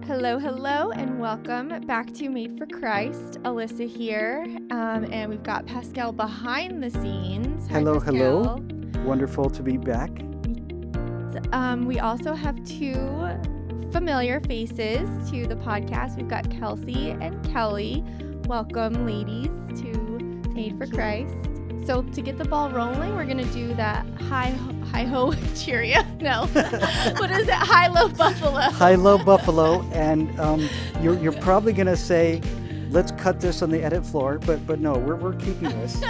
Hello, and welcome back to Made for Christ. Alyssa here, and we've got Pascal behind the scenes. Hi, Hello. Pascal. Wonderful to be back. We also have two familiar faces to the podcast. We've got Kelsey and Kallie. Welcome, ladies, to Made for Christ. So to get the ball rolling, we're going to do that hi-ho Cheerio. No. What is it? High-low buffalo. High-low buffalo. And you're probably going to say, let's cut this on the edit floor. But no, we're keeping this.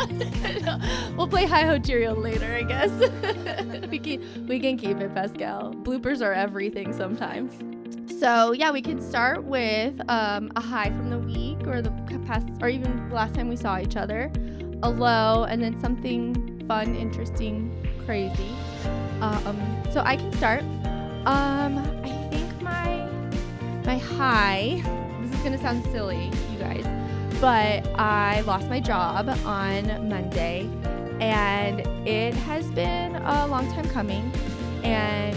We'll play hi-ho Cheerio later, I guess. we can keep it, Pascal. Bloopers are everything sometimes. So yeah, we can start with a high from the week or the past, or even the last time we saw each other. A low, and then something fun, interesting, crazy. So I can start. I think my high, this is gonna sound silly, you guys, but I lost my job on Monday, and it has been a long time coming. And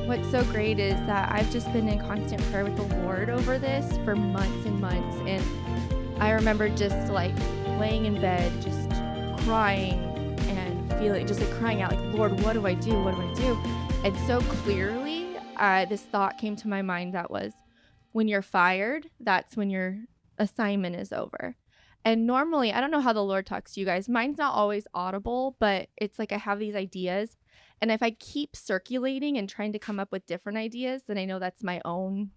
what's so great is that I've just been in constant prayer with the Lord over this for months and months. And I remember just like laying in bed, just crying and feeling, just like crying out, like, Lord, what do I do? What do I do? And so clearly, this thought came to my mind that was, when you're fired, that's when your assignment is over. And normally, I don't know how the Lord talks to you guys. Mine's not always audible, but it's like I have these ideas. And if I keep circulating and trying to come up with different ideas, then I know that's my own,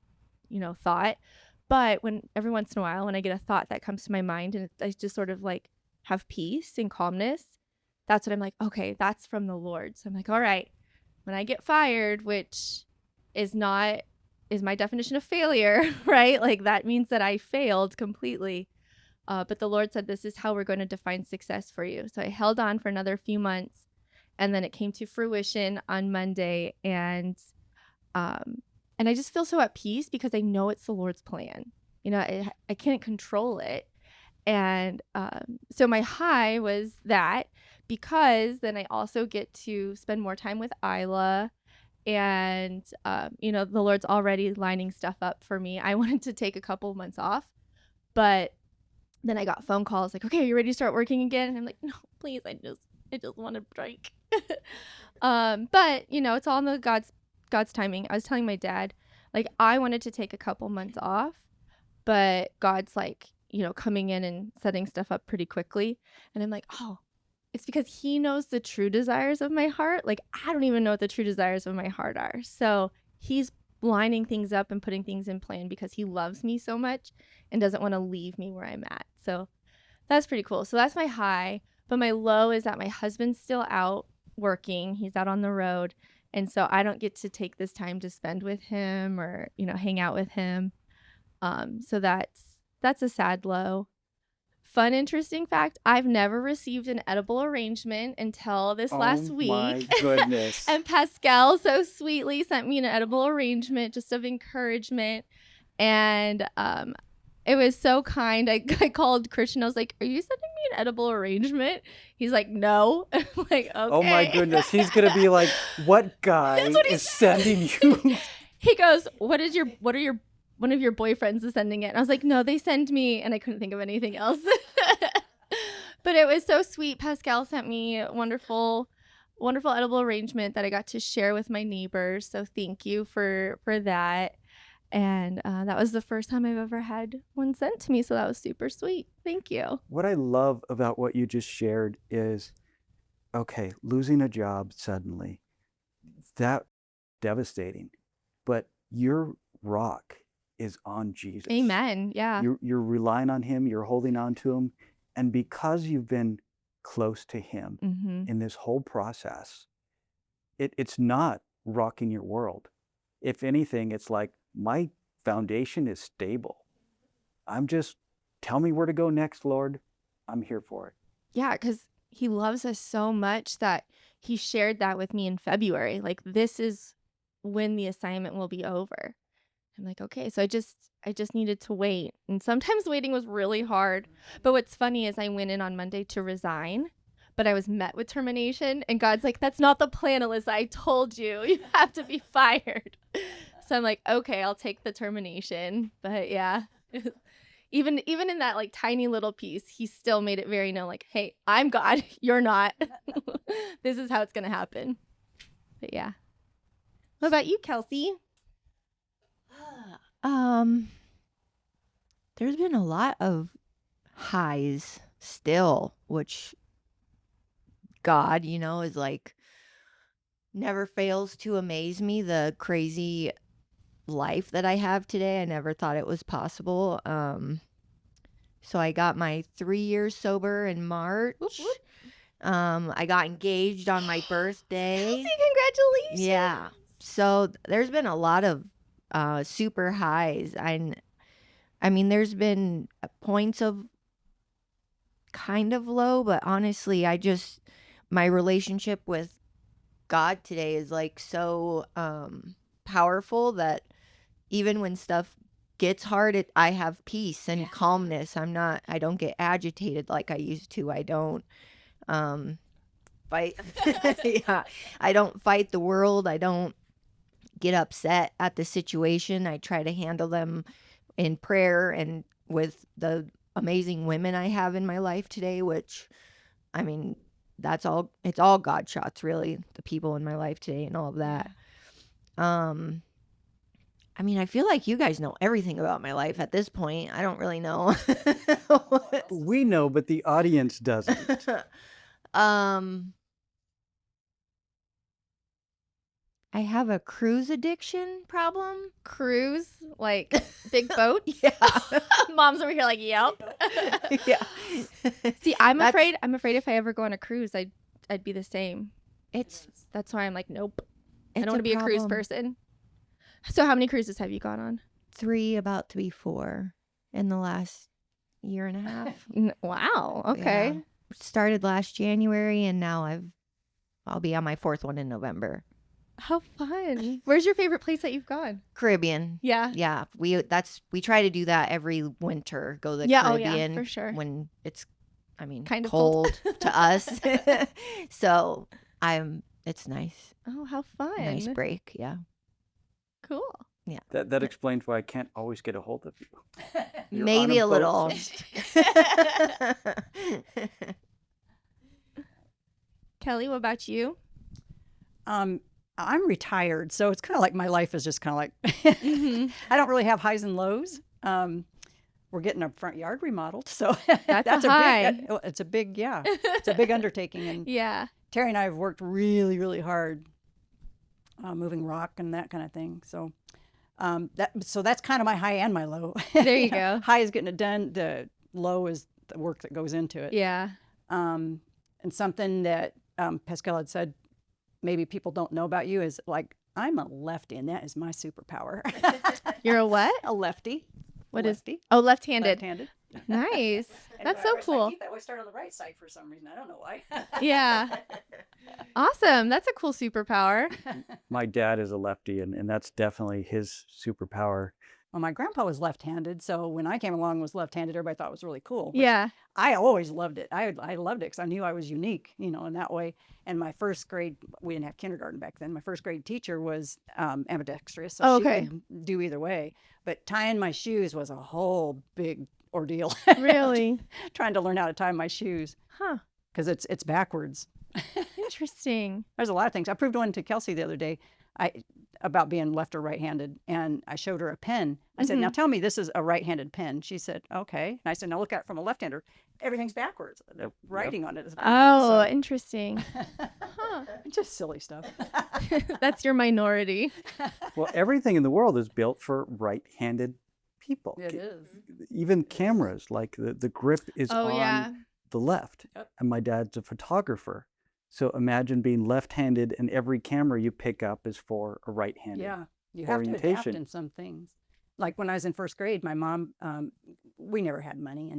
thought. But when every once in a while, when I get a thought that comes to my mind and I just sort of like have peace and calmness, that's what I'm like, okay, that's from the Lord. So I'm like, all right, when I get fired, which is my definition of failure, right? Like that means that I failed completely. But the Lord said, this is how we're going to define success for you. So I held on for another few months, and then it came to fruition on Monday. And I just feel so at peace because I know it's the Lord's plan. I can't control it. And so my high was that, because then I also get to spend more time with Isla. And, the Lord's already lining stuff up for me. I wanted to take a couple of months off, but then I got phone calls like, okay, are you ready to start working again? And I'm like, no, please, I just want to break. But it's all in the God's timing. I was telling my dad, like, I wanted to take a couple months off, but God's like, coming in and setting stuff up pretty quickly. And I'm like, oh, it's because he knows the true desires of my heart. Like, I don't even know what the true desires of my heart are. So he's lining things up and putting things in plan because he loves me so much and doesn't want to leave me where I'm at. So that's pretty cool. So that's my high. But my low is that my husband's still out working. He's out on the road. And so I don't get to take this time to spend with him or, hang out with him. So that's a sad low. Fun, interesting fact, I've never received an edible arrangement until this last week. Oh my goodness. And Pascal so sweetly sent me an edible arrangement just of encouragement. And it was so kind. I called Christian. I was like, are you sending me an edible arrangement? He's like, no. I'm like, okay. Oh my goodness. He's going to be like, what guy is sending you? He goes, one of your boyfriends is sending it. And I was like, no, they send me. And I couldn't think of anything else. But it was so sweet. Pascal sent me a wonderful edible arrangement that I got to share with my neighbors. So thank you for that. And that was the first time I've ever had one sent to me. So that was super sweet. Thank you. What I love about what you just shared is, okay, losing a job suddenly, that devastating. But your rock is on Jesus. Amen. Yeah. You're relying on him. You're holding on to him. And because you've been close to him in this whole process, it's not rocking your world. If anything, it's like, my foundation is stable. Tell me where to go next, Lord. I'm here for it. Yeah, because he loves us so much that he shared that with me in February. Like, this is when the assignment will be over. I'm like, okay, so I just needed to wait. And sometimes waiting was really hard. But what's funny is I went in on Monday to resign, but I was met with termination. And God's like, that's not the plan, Alyssa. I told you, you have to be fired. So I'm like, okay, I'll take the termination. But yeah, even in that like tiny little piece, he still made it very known, like, hey, I'm God, you're not. This is how it's gonna happen. But yeah. What about you, Kelsey? There's been a lot of highs still, which God, is like never fails to amaze me. The crazy life that I have today, I never thought it was possible. So I got my 3 years sober in March. Whoop, whoop. I got engaged on my birthday. Kelsey, congratulations. Yeah. So there's been a lot of super highs. I mean, there's been points of kind of low, but honestly, my relationship with God today is like so powerful that even when stuff gets hard, I have peace and calmness. I don't get agitated like I used to. I don't fight. Yeah. I don't fight the world. I don't get upset at the situation. I try to handle them in prayer and with the amazing women I have in my life today, which, I mean, it's all God shots, really, the people in my life today and all of that. I mean, I feel like you guys know everything about my life at this point. I don't really know. We know, but the audience doesn't. I have a cruise addiction problem. Cruise, like big boat. Yeah. Mom's over here like, yep. Yeah. See, I'm afraid if I ever go on a cruise, I'd be the same. That's why I'm like, nope. I don't want to be a cruise person. So how many cruises have you gone on? 3, about to be 4 in the last year and a half. Wow. Okay. Yeah. Started last January and now I'll be on my 4th one in November. How fun. Where's your favorite place that you've gone? Caribbean. Yeah. Yeah. We try to do that every winter. Go to the Caribbean. Oh yeah, for sure. When it's kind of cold to us. So it's nice. Oh, how fun. Nice break. Yeah. Cool. Yeah. That explains why I can't always get a hold of you. You're Maybe on a little. Kelly, what about you? I'm retired, so it's kind of like my life is just kind of like I don't really have highs and lows. We're getting our front yard remodeled, so that's a high. It's a big undertaking, and yeah, Terry and I have worked really, really hard moving rock and that kind of thing. So that's kind of my high and my low. There you go. High is getting it done. The low is the work that goes into it. Yeah. And something that Pascal had said, maybe people don't know about you, is like, I'm a lefty, and that is my superpower. You're a what? A lefty. What lefty. is? Oh, left-handed. Left-handed. Nice. That's so cool. I always start on the right side for some reason. I don't know why. Yeah. Awesome. That's a cool superpower. My dad is a lefty, and that's definitely his superpower. Well, my grandpa was left-handed, so when I came along and was left-handed, everybody thought it was really cool. Yeah. I always loved it. I loved it because I knew I was unique, in that way. And my first grade, we didn't have kindergarten back then. My first grade teacher was ambidextrous, so she could do either way. But tying my shoes was a whole big ordeal. Really? Trying to learn how to tie my shoes. Huh. Because it's backwards. Interesting. There's a lot of things. I proved one to Kelsey the other day about being left or right-handed, and I showed her a pen. I said, now tell me this is a right-handed pen. She said, okay. And I said, now look at it from a left-hander. Everything's backwards. The writing on it is backwards. Oh, interesting. Huh. Just silly stuff. That's your minority. Well, everything in the world is built for right-handed people. It is. Even cameras, like the grip is on the left. Yep. And my dad's a photographer. So imagine being left-handed and every camera you pick up is for a right-handed you have to adapt in some things. Like when I was in first grade, my mom, we never had money,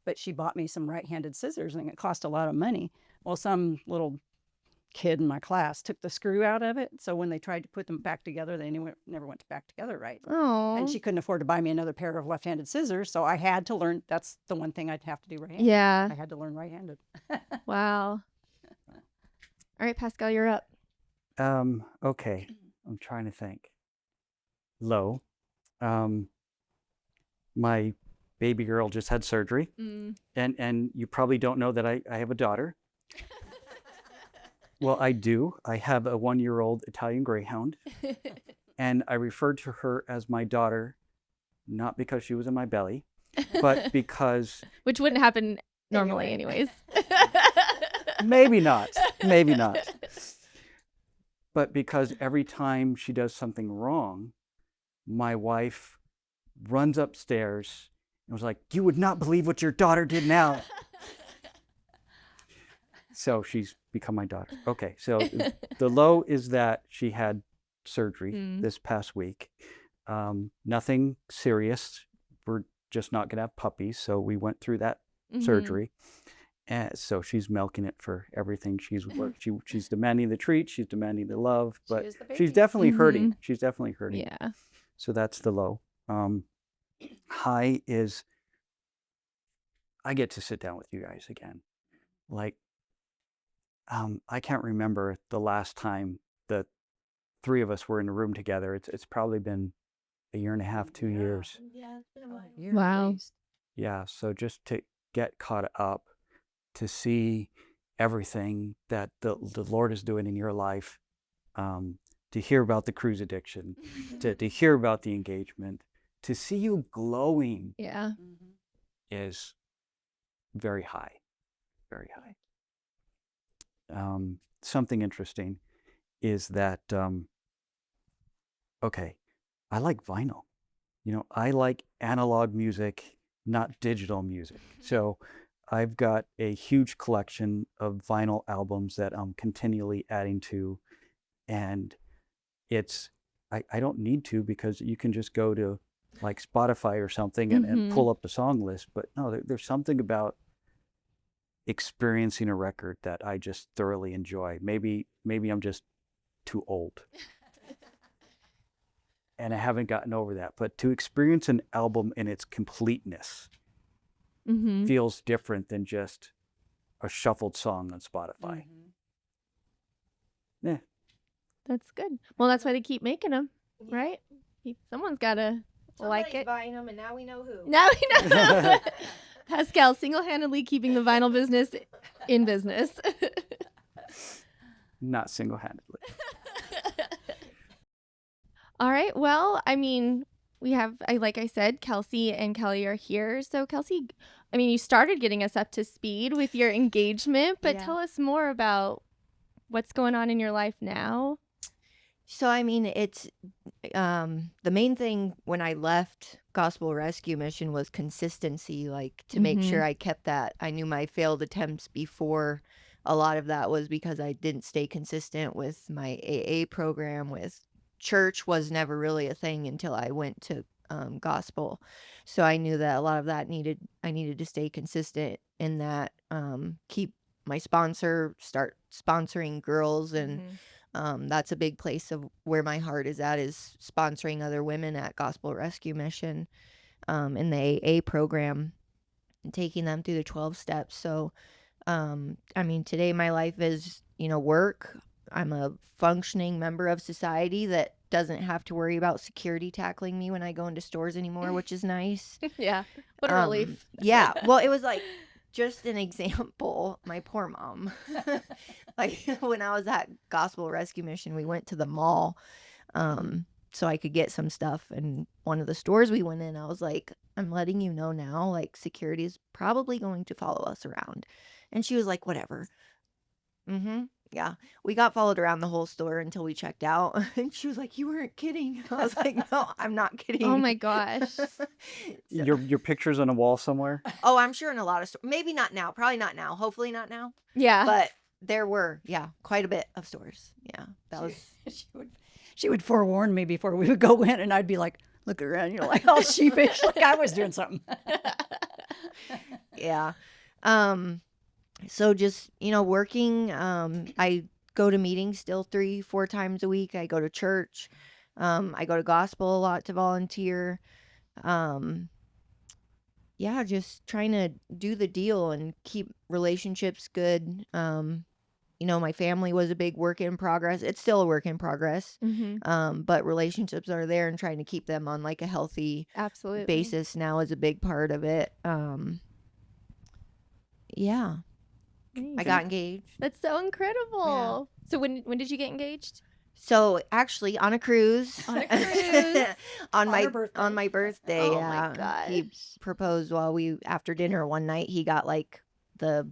but she bought me some right-handed scissors, and it cost a lot of money. Well, some little kid in my class took the screw out of it, so when they tried to put them back together, they never went back together right. Oh. And she couldn't afford to buy me another pair of left-handed scissors, so I had to learn. That's the one thing I'd have to do right-handed. Yeah. I had to learn right-handed. Wow. All right, Pascal, you're up. Okay. I'm trying to think. low. My baby girl just had surgery, and you probably don't know that I have a daughter. Well, I do. I have a 1-year-old Italian Greyhound, and I referred to her as my daughter, not because she was in my belly, but because Which wouldn't happen normally anyways. maybe not, but because every time she does something wrong, my wife runs upstairs and was like, "You would not believe what your daughter did now." So she's become my daughter. Okay, so the low is that she had surgery this past week. Nothing serious. We're just not going to have puppies. So we went through that surgery. And so she's milking it for everything. She's demanding the treat. She's demanding the love. But she's definitely hurting. She's definitely hurting. Yeah. So that's the low. High is I get to sit down with you guys again. Like, I can't remember the last time the three of us were in a room together. It's probably been a year and a half, 2 years. Yeah, it's been a while. Wow. Yeah. So just to get caught up, to see everything that the Lord is doing in your life, to hear about the cruise addiction, to hear about the engagement, to see you glowing Yeah. is very high, very high. Something interesting is that, okay, I like vinyl. I like analog music, not digital music. So I've got a huge collection of vinyl albums that I'm continually adding to. And I don't need to, because you can just go to like Spotify or something and pull up the song list. But no, there's something about experiencing a record that I just thoroughly enjoy. Maybe I'm just too old and I haven't gotten over that. But to experience an album in its completeness feels different than just a shuffled song on Spotify. Yeah. That's good. Well, that's why they keep making them, right? Someone's got to like it. Buying them, and now we know who. Now we know. Pascal single-handedly keeping the vinyl business in business. Not single-handedly. All right. Well, I mean, we have, like I said, Kelsey and Kallie are here. So Kelsey, I mean, you started getting us up to speed with your engagement, but tell us more about what's going on in your life now. So, I mean, it's the main thing when I left Gospel Rescue Mission was consistency, like to make sure I kept that. I knew my failed attempts before. A lot of that was because I didn't stay consistent with my AA program. With church was never really a thing until I went to gospel. So I knew that a lot of that I needed to stay consistent in that, keep my start sponsoring girls, and that's a big place of where my heart is at, is sponsoring other women at Gospel Rescue Mission in the AA program and taking them through the 12 steps. So, I mean, today my life is, work. I'm a functioning member of society that doesn't have to worry about security tackling me when I go into stores anymore, which is nice. Yeah. What a relief. Yeah. Well, it was like, just an example, my poor mom. Like when I was at Gospel Rescue Mission, we went to the mall so I could get some stuff. And one of the stores we went in, I was like, I'm letting you know now, like security is probably going to follow us around. And she was like, whatever. Yeah. We got followed around the whole store until we checked out. And she was like, you weren't kidding. I was like, no, I'm not kidding. Oh my gosh. Your picture's on a wall somewhere? Oh, I'm sure in a lot of stores. Maybe not now. Probably not now. Hopefully not now. Yeah. But there were, quite a bit of stores. Yeah. That was. She would forewarn me before we would go in, and I'd be like, look around. You're like all sheepish, like I was doing something. Yeah. So just, working, I go to meetings still 3-4 times a week. I go to church. I go to gospel a lot to volunteer. Just trying to do the deal and keep relationships good. my family was a big work in progress. It's still a work in progress. But relationships are there, and trying to keep them on like a healthy Absolutely. basis now is a big part of it. Yeah. I got engaged. That's so incredible. So when did you get engaged? So actually on a cruise. On a cruise. on my her birthday. on my birthday. Oh my He gosh. proposed while after dinner one night. He got like the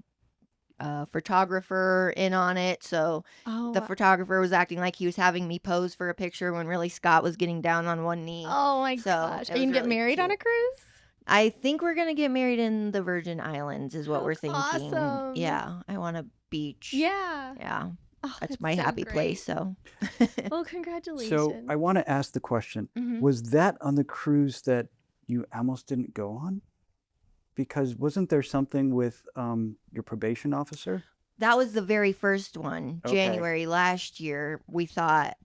photographer in on it. So Oh, the photographer was acting like he was having me pose for a picture when really Scott was getting down on one knee. oh my So gosh. it Are you was gonna get really married on a cute. cruise? I think we're gonna get married in the Virgin Islands is what we're thinking. Awesome. Yeah, I want a beach. Yeah. Yeah, Oh, that's my happy place. So Well, congratulations. So I want to ask the question, was that on the cruise that you almost didn't go on? Because wasn't there something with your probation officer? that was the very first one. Okay. January last year, we thought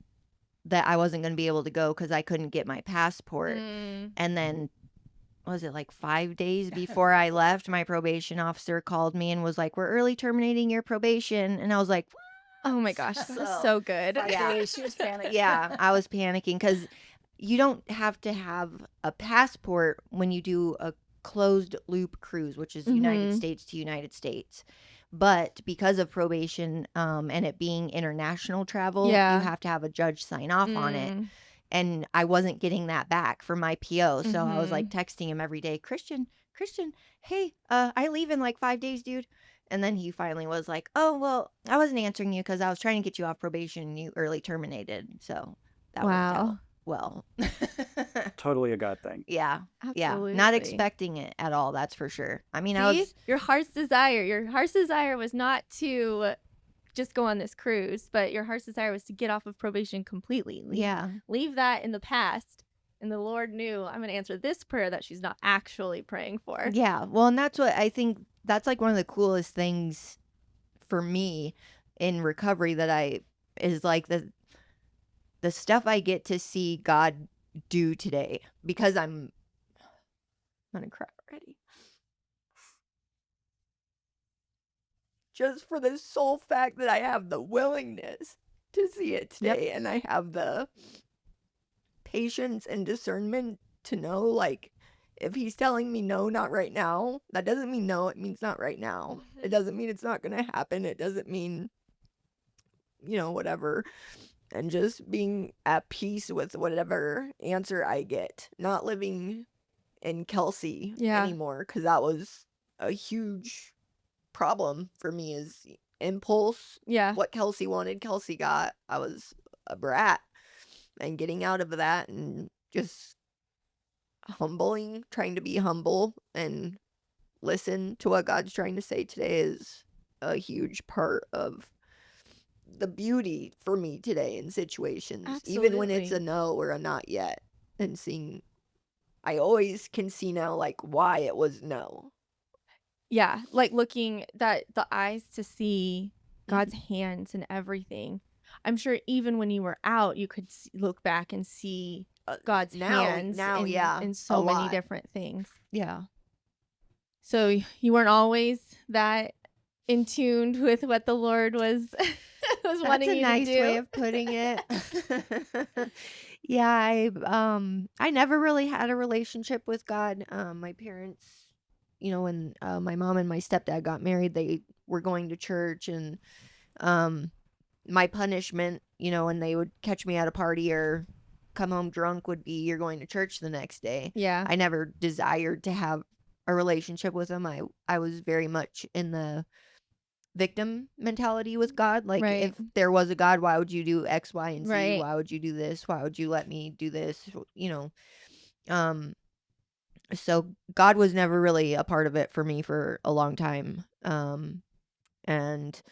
that I wasn't going to be able to go because I couldn't get my passport. And then, was it like 5 days before I left, my probation officer called me and was like, "We're early terminating your probation." And I was like, Oh my gosh, that was so good. Yeah. She was panicking. yeah, I was panicking because you don't have to have a passport when you do a closed loop cruise, which is United States to United States. But because of probation and it being international travel, Yeah. you have to have a judge sign off on it. And I wasn't getting that back for my PO. So I was like texting him every day, Christian, hey, I leave in like 5 days, dude. And then he finally was like, "Oh, well, I wasn't answering you because I was trying to get you off probation and you early terminated." So that worked out well. Totally a God thing. Yeah. Absolutely. Yeah. Not expecting it at all, that's for sure. I mean, See? Your heart's desire was not to just go on this cruise, but your heart's desire was to get off of probation completely. Leave that in the past. And the Lord knew, I'm going to answer this prayer that she's not actually praying for. Yeah. Well, and that's what I think, that's like one of the coolest things for me in recovery is like the stuff I get to see God do today, because I'm gonna cry already. Just for the sole fact that I have the willingness to see it today, and I have the patience and discernment to know, like, if he's telling me no, not right now, that doesn't mean no, it means not right now. It doesn't mean it's not gonna happen. It doesn't mean, whatever. And just being at peace with whatever answer I get. Not living in Kelsey anymore, because that was a huge problem for me, is impulse. Yeah. What Kelsey wanted, Kelsey got. I was a brat. And getting out of that and just trying to be humble and listen to what God's trying to say today is a huge part of the beauty for me today in situations. Even when it's a no or a not yet. And I always can see now, like, why it was no. Yeah, like looking the eyes to see God's hands and everything. I'm sure even when you were out, you could look back and see God's hands in so many different things. Yeah. So you weren't always that in tune with what the Lord was wanting you to do. That's a nice way of putting it. Yeah, I never really had a relationship with God. My parents, when my mom and my stepdad got married, they were going to church, and my punishment, when they would catch me at a party or come home drunk, would be, you're going to church the next day. Yeah. I never desired to have a relationship with him. I was very much in the victim mentality with God. Like, if there was a God, why would you do X, Y, and Z? Right. Why would you do this? Why would you let me do this? So God was never really a part of it for me for a long time. And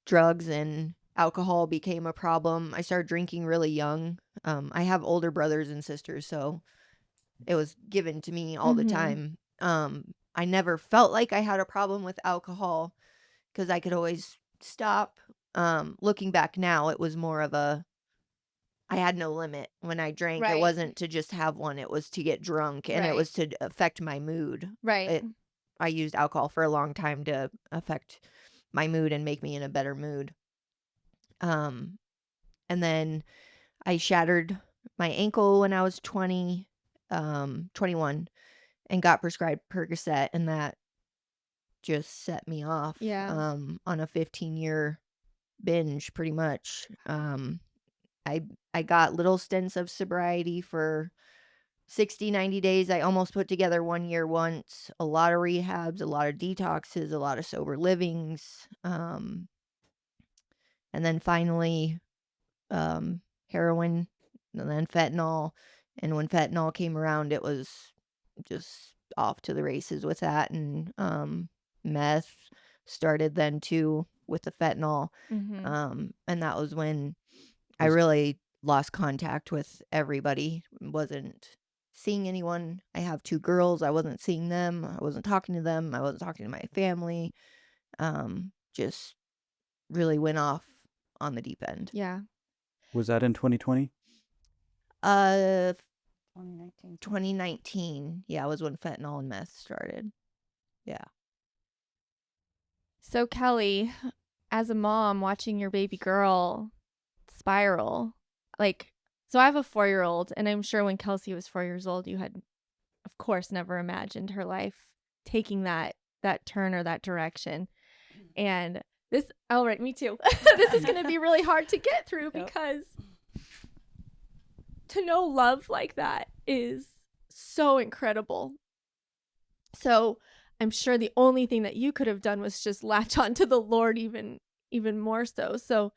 drugs and alcohol became a problem. I started drinking really young. I have older brothers and sisters, so it was given to me all the time. I never felt like I had a problem with alcohol because I could always stop. Looking back now, it was more of I had no limit when I drank. It wasn't to just have one. It was to get drunk, and it was to affect my mood. Right. I used alcohol for a long time to affect my mood and make me in a better mood. And then I shattered my ankle when I was 21, and got prescribed Percocet, and that just set me off on a 15-year binge, pretty much. I got little stints of sobriety for 60, 90 days. I almost put together 1 year once. A lot of rehabs, a lot of detoxes, a lot of sober livings. And then finally, heroin, and then fentanyl. And when fentanyl came around, it was just off to the races with that. And meth started then too with the fentanyl. And that was when I really lost contact with everybody. Wasn't seeing anyone. I have 2 girls. I wasn't seeing them. I wasn't talking to them. I wasn't talking to my family. Just really went off on the deep end. Yeah. Was that in 2020? 2019. 2019. Yeah, was when fentanyl and meth started. Yeah. So Kelly, as a mom watching your baby girl spiral, like, so I have a 4-year-old, and I'm sure when Kelsey was 4 years old, you had, of course, never imagined her life taking that turn or that direction. And this, oh, right, me too. This is going to be really hard to get through because to know love like that is so incredible. So I'm sure the only thing that you could have done was just latch on to the Lord even more so. So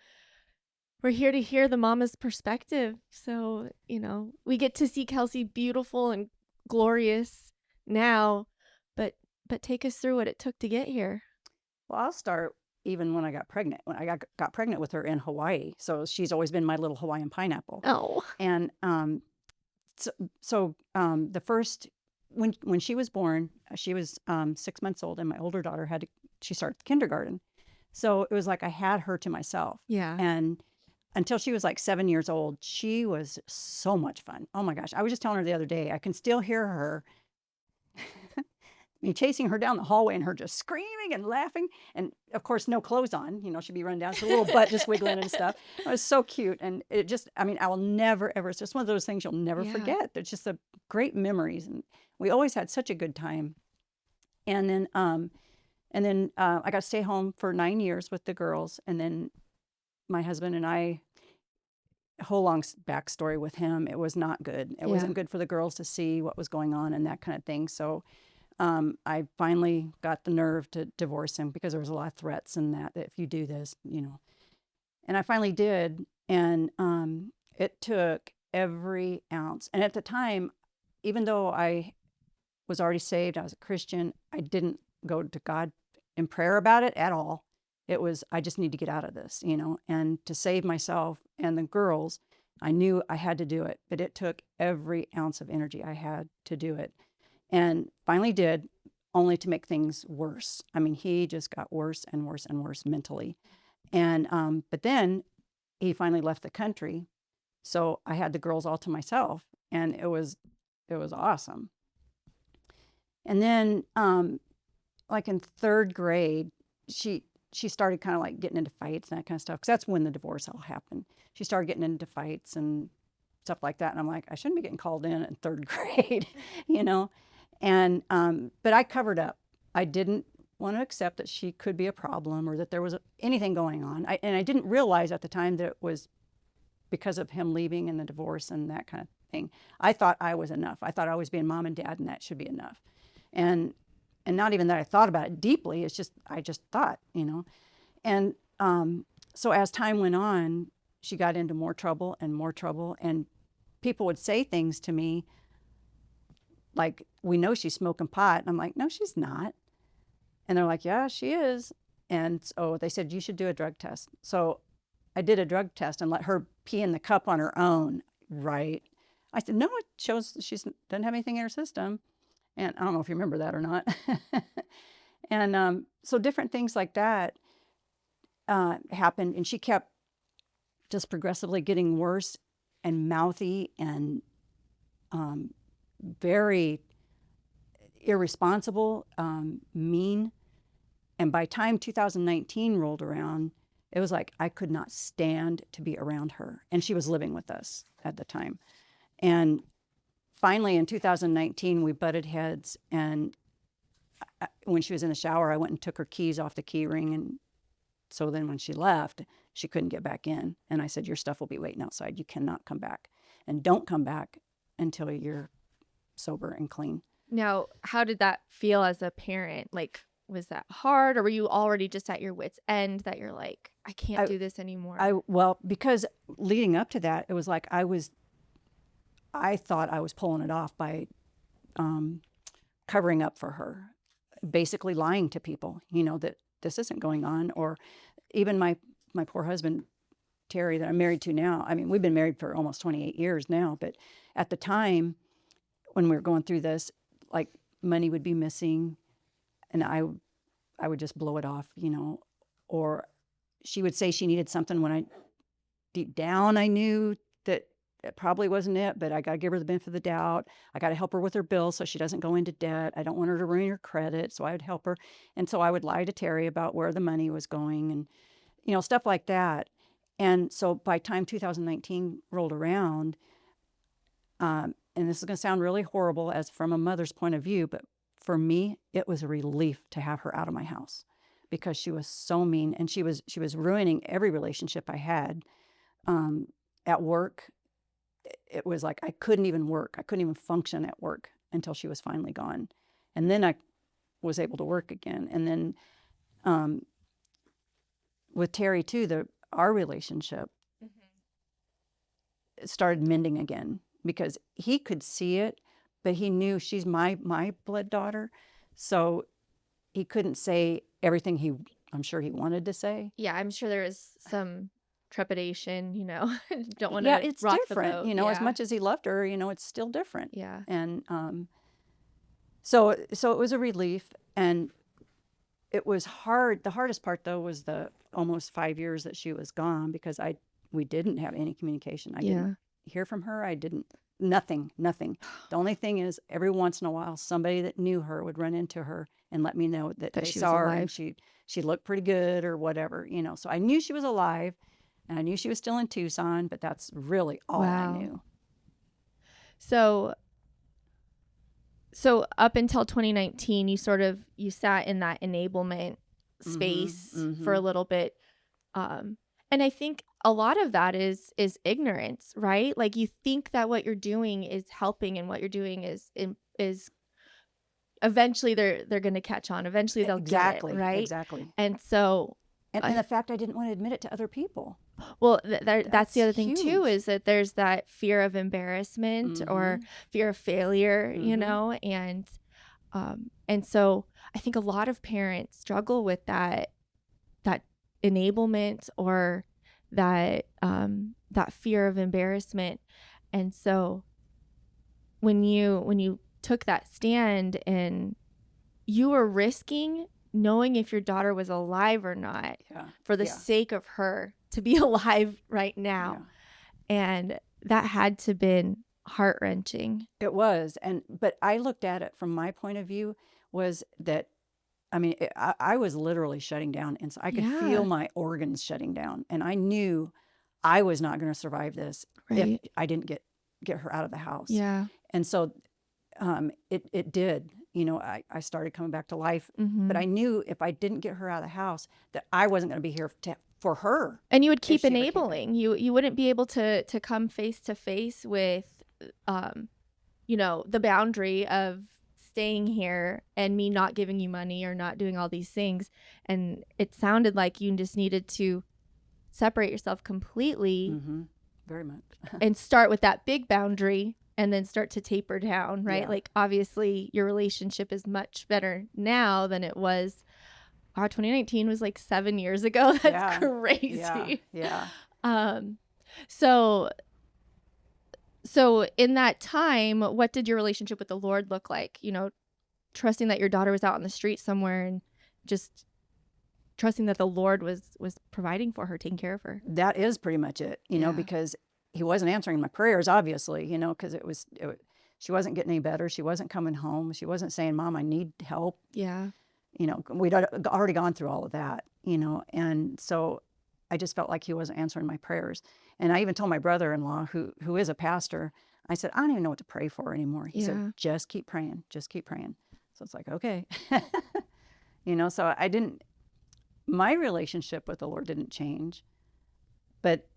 we're here to hear the mama's perspective. So, we get to see Kelsey beautiful and glorious now, but take us through what it took to get here. Well, I'll start even when I got pregnant. When I got pregnant with her in Hawaii. So she's always been my little Hawaiian pineapple. Oh. And the first, when she was born, she was 6 months old, and my older daughter she started kindergarten. So it was like I had her to myself. Yeah. And until she was like 7 years old, she was so much fun. Oh my gosh. I was just telling her the other day, I can still hear her chasing her down the hallway and her just screaming and laughing. And of course, no clothes on, she'd be running down, so a little butt just wiggling and stuff. It was so cute. And it just, I will never, ever, it's just one of those things you'll never forget. It's just great memories. And we always had such a good time. And then I got to stay home for 9 years with the girls. And then my husband and I, a whole long backstory with him. It was not good. It wasn't good for the girls to see what was going on and that kind of thing. So I finally got the nerve to divorce him because there was a lot of threats and that if you do this, and I finally did. And it took every ounce. And at the time, even though I was already saved, I was a Christian, I didn't go to God in prayer about it at all. It was, I just need to get out of this, and to save myself and the girls, I knew I had to do it, but it took every ounce of energy I had to do it. And finally did, only to make things worse. He just got worse and worse and worse mentally. And, but then he finally left the country. So I had the girls all to myself, and it was awesome. And then, like in 3rd grade, she started kind of like getting into fights and that kind of stuff. Cause that's when the divorce all happened. She started getting into fights and stuff like that. And I'm like, I shouldn't be getting called in 3rd grade, And, but I covered up. I didn't want to accept that she could be a problem or that there was anything going on. And I didn't realize at the time that it was because of him leaving and the divorce and that kind of thing. I thought I was enough. I thought I was being mom and dad, and that should be enough. And not even that I thought about it deeply. It's just, I just thought, And so as time went on, she got into more trouble, and people would say things to me like, we know she's smoking pot. And I'm like, no, she's not. And they're like, yeah, she is. And so they said, you should do a drug test. So I did a drug test and let her pee in the cup on her own, right? I said, no, it shows she doesn't have anything in her system. And I don't know if you remember that or not. And so different things like that happened. And she kept just progressively getting worse and mouthy and very irresponsible, mean. And by time 2019 rolled around, it was like I could not stand to be around her. And she was living with us at the time. And finally, in 2019, we butted heads. And when she was in the shower, I went and took her keys off the key ring. And so then when she left, she couldn't get back in. And I said, your stuff will be waiting outside. You cannot come back. And don't come back until you're sober and clean. Now, how did that feel as a parent? Like, was that hard, or were you already just at your wit's end that you're like, I can't do this anymore? Well, because leading up to that, it was like I thought I was pulling it off by covering up for her, basically lying to people, that this isn't going on. Or even my poor husband, Terry, that I'm married to now. I mean, we've been married for almost 28 years now, but at the time when we were going through this, like money would be missing and I would just blow it off, or she would say she needed something when deep down I knew that it probably wasn't it, but I got to give her the benefit of the doubt. I got to help her with her bills so she doesn't go into debt. I don't want her to ruin her credit, so I would help her. And so I would lie to Terry about where the money was going and, stuff like that. And so by time 2019 rolled around, and this is going to sound really horrible as from a mother's point of view, but for me, it was a relief to have her out of my house because she was so mean and she was ruining every relationship I had. At work, it was like I couldn't even work. I couldn't even function at work until she was finally gone. And then I was able to work again. And then with Terry too, our relationship started mending again because he could see it, but he knew she's my blood daughter. So he couldn't say everything I'm sure he wanted to say. Yeah, I'm sure there was some trepidation, don't want to yeah, it's rock different, the boat. As much as he loved her, it's still different. Yeah. And so it was a relief, and it was hard. The hardest part though was the almost 5 years that she was gone because we didn't have any communication. I didn't hear from her. Nothing. The only thing is every once in a while somebody that knew her would run into her and let me know that they she saw was her alive. and she looked pretty good or whatever, so I knew she was alive and I knew she was still in Tucson, but that's really all I knew. So up until 2019 you sat in that enablement space for a little bit, and I think a lot of that is ignorance, right? Like you think that what you're doing is helping and what you're doing is eventually they're going to catch on. Eventually they'll get it, right? Exactly. And so and the fact I didn't want to admit it to other people. Well, that's the other thing huge. too, is that there's that fear of embarrassment or fear of failure, and so I think a lot of parents struggle with that enablement or that fear of embarrassment. And so when you took that stand and you were risking knowing if your daughter was alive or not for the sake of her to be alive right now. And that had to been heart-wrenching. It was. But I looked at it from my point of view was that, I mean, I was literally shutting down. And so I could feel my organs shutting down. And I knew I was not going to survive this if I didn't get her out of the house. Yeah. And so it did. I started coming back to life. But I knew if I didn't get her out of the house that I wasn't going to be here for her. And you would keep enabling. You wouldn't be able to come face to face with the boundary of staying here and me not giving you money or not doing all these things. And it sounded like you just needed to separate yourself completely. Very much. And start with that big boundary and then start to taper down, right? Yeah. Like obviously your relationship is much better now than it was. 2019 was like 7 years ago. That's crazy. Yeah. So in that time, what did your relationship with the Lord look like? Trusting that your daughter was out on the street somewhere and just trusting that the Lord was providing for her, taking care of her. That is pretty much it, because he wasn't answering my prayers, obviously, because she wasn't getting any better. She wasn't coming home. She wasn't saying, Mom, I need help. Yeah. You know, we'd already gone through all of that, you know, and so I just felt like he wasn't answering my prayers. And I even told my brother-in-law, who is a pastor, I said, I don't even know what to pray for anymore. He said, just keep praying, just keep praying. So it's like, okay. You know, so my relationship with the Lord didn't change, but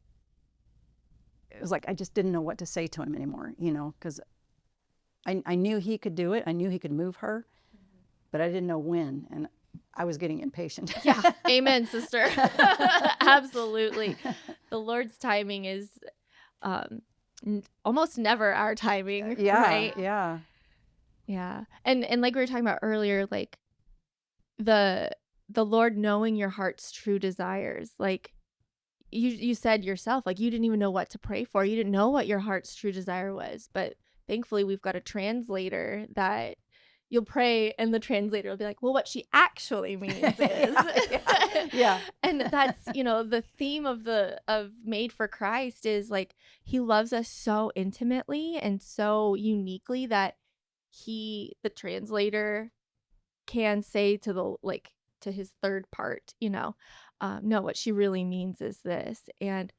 it was like I just didn't know what to say to him anymore, you know, because I knew he could do it. I knew he could move her, but I didn't know when. And I was getting impatient. Yeah. Amen, sister. Absolutely. The Lord's timing is almost never our timing, Yeah, right? yeah. Yeah. And like we were talking about earlier, like the Lord knowing your heart's true desires. Like you said yourself, like you didn't even know what to pray for. You didn't know what your heart's true desire was. But thankfully we've got a translator that you'll pray and the translator will be like, well, what she actually means is Yeah. And that's, you know, the theme of Made for Christ is like he loves us so intimately and so uniquely that the translator can say to his third part, you know, no, what she really means is this. And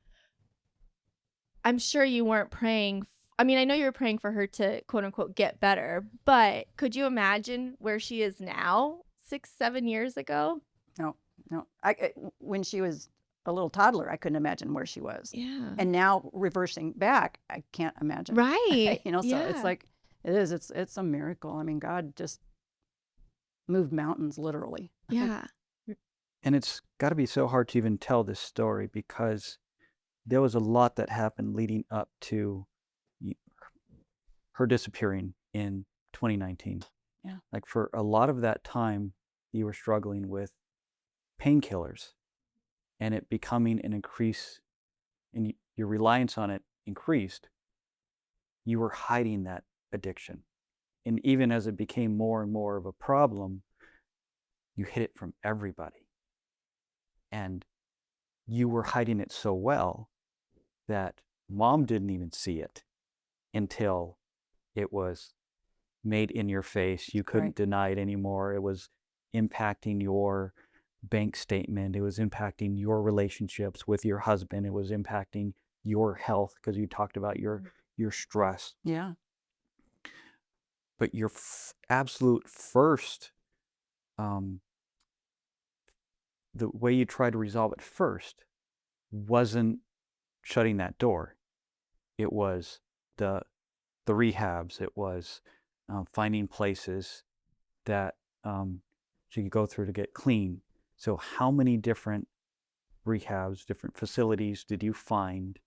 I'm sure you weren't praying. I mean, I know you were praying for her to quote unquote get better, but could you imagine where she is now 6-7 years ago? No. When she was a little toddler, I couldn't imagine where she was. Yeah. And now reversing back, I can't imagine. Right. You know, so Yeah. it's like, it's a miracle. I mean, God just moved mountains literally. Yeah. And it's got to be so hard to even tell this story because there was a lot that happened leading up to her disappearing in 2019. Yeah. Like for a lot of that time, you were struggling with painkillers and it becoming an increase and your reliance on it increased. You were hiding that addiction. And even as it became more and more of a problem, you hid it from everybody. And you were hiding it so well that mom didn't even see it until it was made in your face. You couldn't deny it anymore. It was impacting your bank statement. It was impacting your relationships with your husband. It was impacting your health because you talked about your stress. Yeah. But your absolute first, the way you tried to resolve it first wasn't shutting that door. It was the rehabs. It was finding places that she could go through to get clean. So how many different rehabs, different facilities did you find?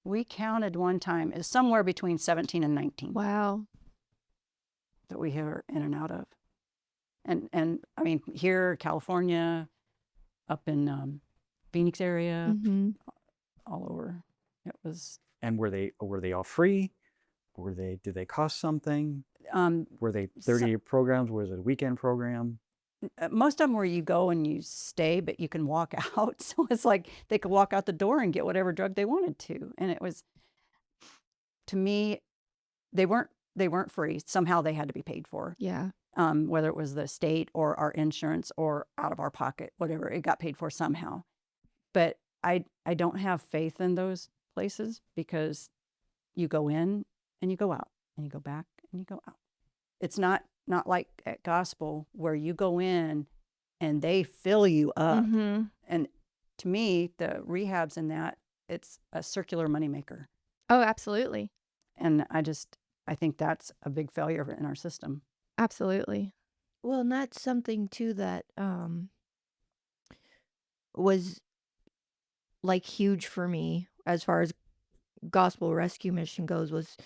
We counted one time is somewhere between 17 and 19. Wow. That we were in and out of. And I mean, here, California, up in Phoenix area, Mm-hmm. all over. It was. And were they all free? Did they cost something? Were they 30-day programs? Was it a weekend program? Most of them where you go and you stay, but you can walk out. So it's like they could walk out the door and get whatever drug they wanted to. And it was, to me, they weren't free. Somehow they had to be paid for. Yeah. Whether it was the state or our insurance or out of our pocket, whatever, it got paid for somehow. But I don't have faith in those places because you go in and you go out and you go back and you go out. It's not like at gospel where you go in and they fill you up. Mm-hmm. And to me, the rehabs in that, it's a circular moneymaker. Oh, absolutely. And I think that's a big failure in our system. Absolutely. Well, and that's something too that was like huge for me as far as gospel rescue mission goes. Was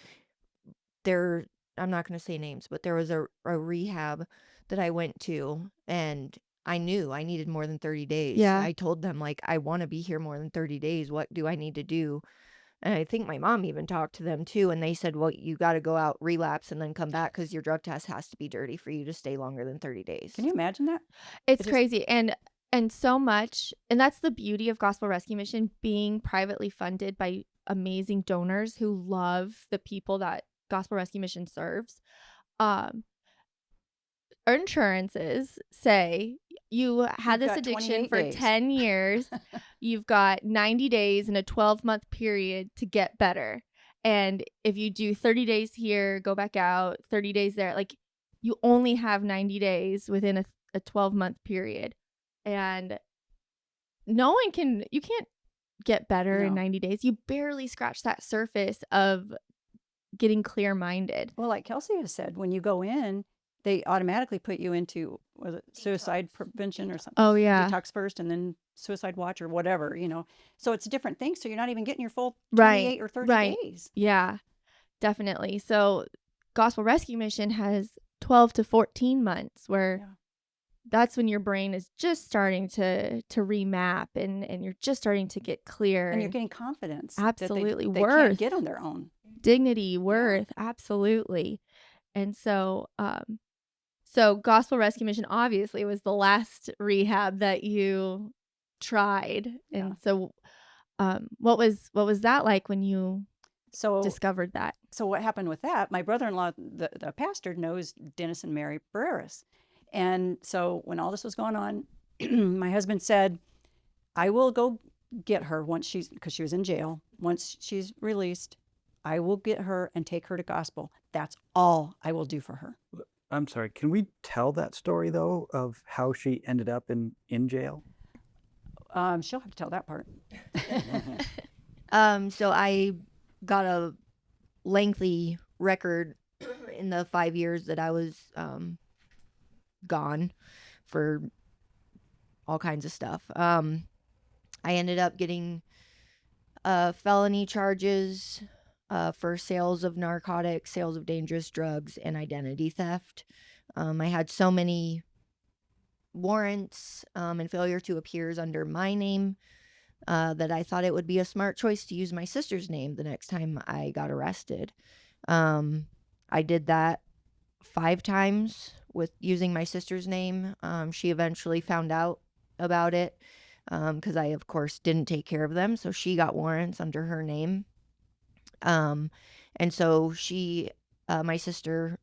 there, I'm not going to say names, but there was a rehab that I went to and I knew I needed more than 30 days. Yeah. I told them, like, I want to be here more than 30 days. What do I need to do? And I think my mom even talked to them too. And they said, well, you got to go out, relapse, and then come back because your drug test has to be dirty for you to stay longer than 30 days. Can you imagine that? It's crazy. And so much, and that's the beauty of Gospel Rescue Mission being privately funded by amazing donors who love the people that Gospel Rescue Mission serves. insurances say you had You've this got addiction 28 for days. 10 years. You've got 90 days in a 12-month period to get better. And if you do 30 days here, go back out, 30 days there, like you only have 90 days within a 12-month period. And you can't get better in No. 90 days. You barely scratch that surface of getting clear-minded. Well, like Kelsey has said, when you go in, they automatically put you into was it suicide prevention or something. Oh, yeah. Detox first and then suicide watch or whatever, So it's a different thing. So you're not even getting your full Right, 28 or 30 right. days. Yeah, definitely. So Gospel Rescue Mission has 12 to 14 months where Yeah. that's when your brain is just starting to remap and you're just starting to get clear And you're getting confidence absolutely that they worth can't get on their own. dignity, worth, absolutely. And so so Gospel Rescue Mission obviously was the last rehab that you tried. Yeah. And so what was that like when you So discovered that? So what happened with that? My brother-in-law, the pastor, knows Dennis and Mary Barreras. And so when all this was going on, my husband said, I will go get her because she was in jail. Once she's released, I will get her and take her to gospel. That's all I will do for her. I'm sorry. Can we tell that story, though, of how she ended up in jail? She'll have to tell that part. So I got a lengthy record in the 5 years that I was gone for all kinds of stuff. I ended up getting felony charges for sales of narcotics, sales of dangerous drugs, and identity theft. I had so many warrants and failure to appears under my name that I thought it would be a smart choice to use my sister's name the next time I got arrested. I did that 5 times with using my sister's name. She eventually found out about it because I, of course, didn't take care of them. So she got warrants under her name. And so my sister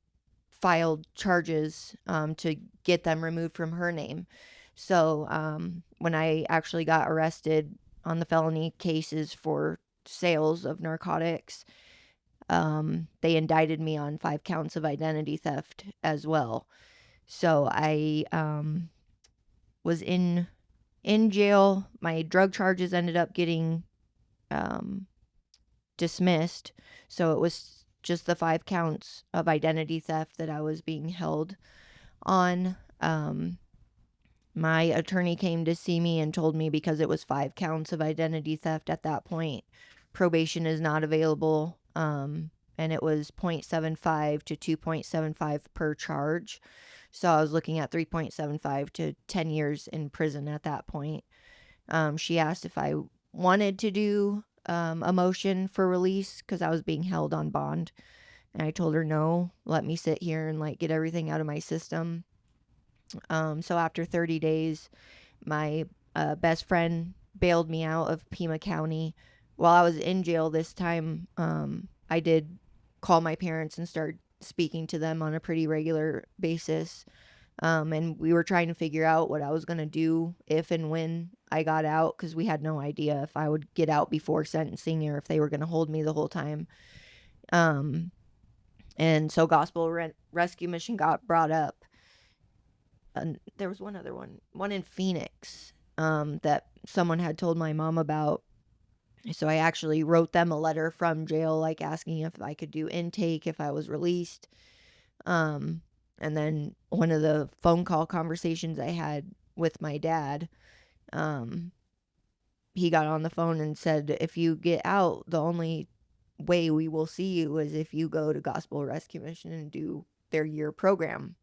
filed charges to get them removed from her name. So when I actually got arrested on the felony cases for sales of narcotics, they indicted me on 5 counts of identity theft as well. So I was in jail. My drug charges ended up getting dismissed. So it was just the 5 counts of identity theft that I was being held on. My attorney came to see me and told me because it was 5 counts of identity theft at that point, probation is not available. And it was 0.75 to 2.75 per charge. So I was looking at 3.75 to 10 years in prison at that point. She asked if I wanted to do a motion for release because I was being held on bond. And I told her no, let me sit here and get everything out of my system. So after 30 days, my best friend bailed me out of Pima County. While I was in jail this time, I did call my parents and start speaking to them on a pretty regular basis. And we were trying to figure out what I was going to do if and when I got out, because we had no idea if I would get out before sentencing or if they were going to hold me the whole time. And so Gospel Rescue Mission got brought up. And there was one other one in Phoenix, that someone had told my mom about. So I actually wrote them a letter from jail, asking if I could do intake if I was released. And then one of the phone call conversations I had with my dad, he got on the phone and said, if you get out, the only way we will see you is if you go to Gospel Rescue Mission and do their year program.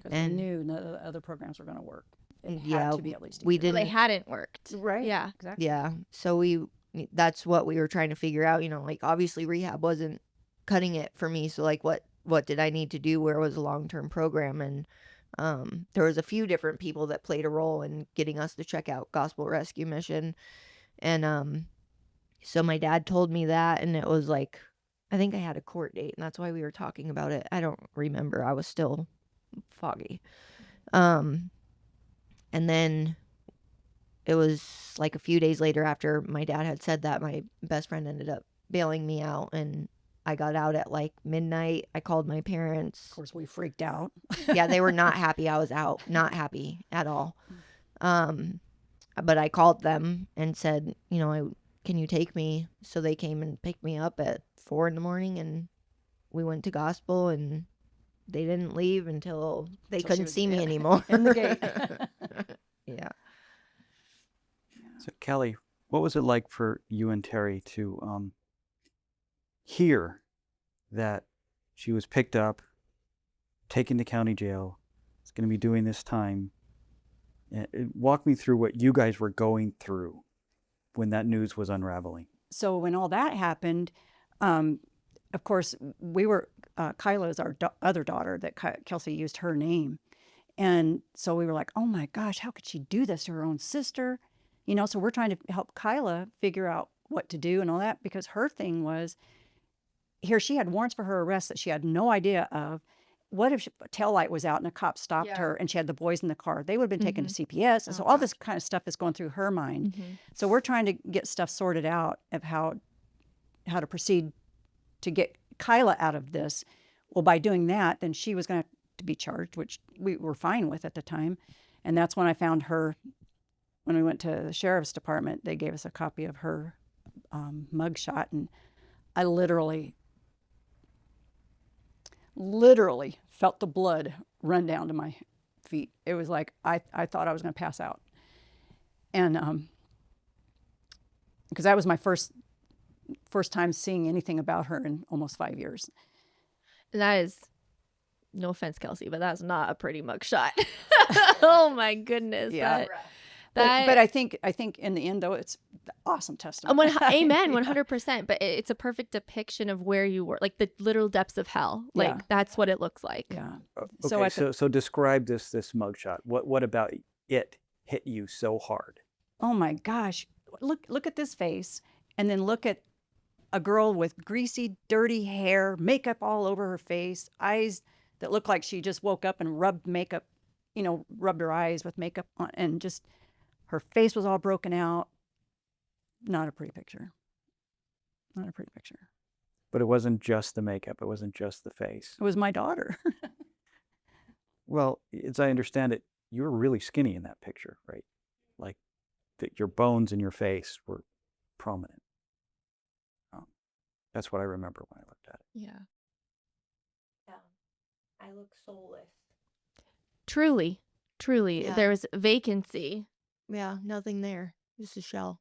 Because we knew none of the other programs were going to work. It Yeah, had to be at least a we year. didn't. They hadn't worked. Right. Yeah. Exactly. Yeah. So that's what we were trying to figure out, obviously rehab wasn't cutting it for me. So what did I need to do? Where was a long-term program? And there was a few different people that played a role in getting us to check out Gospel Rescue Mission. And so my dad told me that, and it was I think I had a court date, and that's why we were talking about it. I don't remember. I was still foggy. And then it was like a few days later after my dad had said that, my best friend ended up bailing me out, and I got out at like midnight. I called my parents. Of course, we freaked out. Yeah, they were not happy I was out. Not happy at all. But I called them and said, can you take me? So they came and picked me up at 4 a.m, and we went to gospel, and they didn't leave until they Till she couldn't was see me in- anymore. in the gate. Yeah. So Kallie, what was it like for you and Terry to hear that she was picked up, taken to county jail, is going to be doing this time? Walk me through what you guys were going through when that news was unraveling. So when all that happened, of course, we were, Kyla is our other daughter that Kelsey used her name. And so we were like, oh my gosh, how could she do this to her own sister? So we're trying to help Kyla figure out what to do and all that, because her thing was, here she had warrants for her arrest that she had no idea of. What if a tail light was out and a cop stopped her and she had the boys in the car? They would have been taken to CPS. And so all this kind of stuff is going through her mind. So we're trying to get stuff sorted out of how to proceed to get Kyla out of this. Well, by doing that, then she was going to be charged, which we were fine with at the time. And that's when I found her. When we went to the sheriff's department, they gave us a copy of her mugshot, and I literally felt the blood run down to my feet. It was like I thought I was going to pass out. And because that was my first time seeing anything about her in almost 5 years. That is, no offense, Kelsey, but that's not a pretty mugshot. Oh my goodness. Yeah. That, but I think in the end, though, it's awesome testimony. Amen, 100%. But it's a perfect depiction of where you were, like the literal depths of hell. Like that's what it looks like. Yeah. Okay, so describe this mugshot. What about it hit you so hard? Oh my gosh! Look at this face, and then look at a girl with greasy, dirty hair, makeup all over her face, eyes that look like she just woke up and rubbed makeup, rubbed her eyes with makeup on, and just her face was all broken out. Not a pretty picture. Not a pretty picture. But it wasn't just the makeup. It wasn't just the face. It was my daughter. Well, as I understand it, you were really skinny in that picture, right? Like your bones in your face were prominent. That's what I remember when I looked at it. Yeah. I look soulless. Truly. Yeah. There was vacancy. Yeah, nothing there. Just a shell.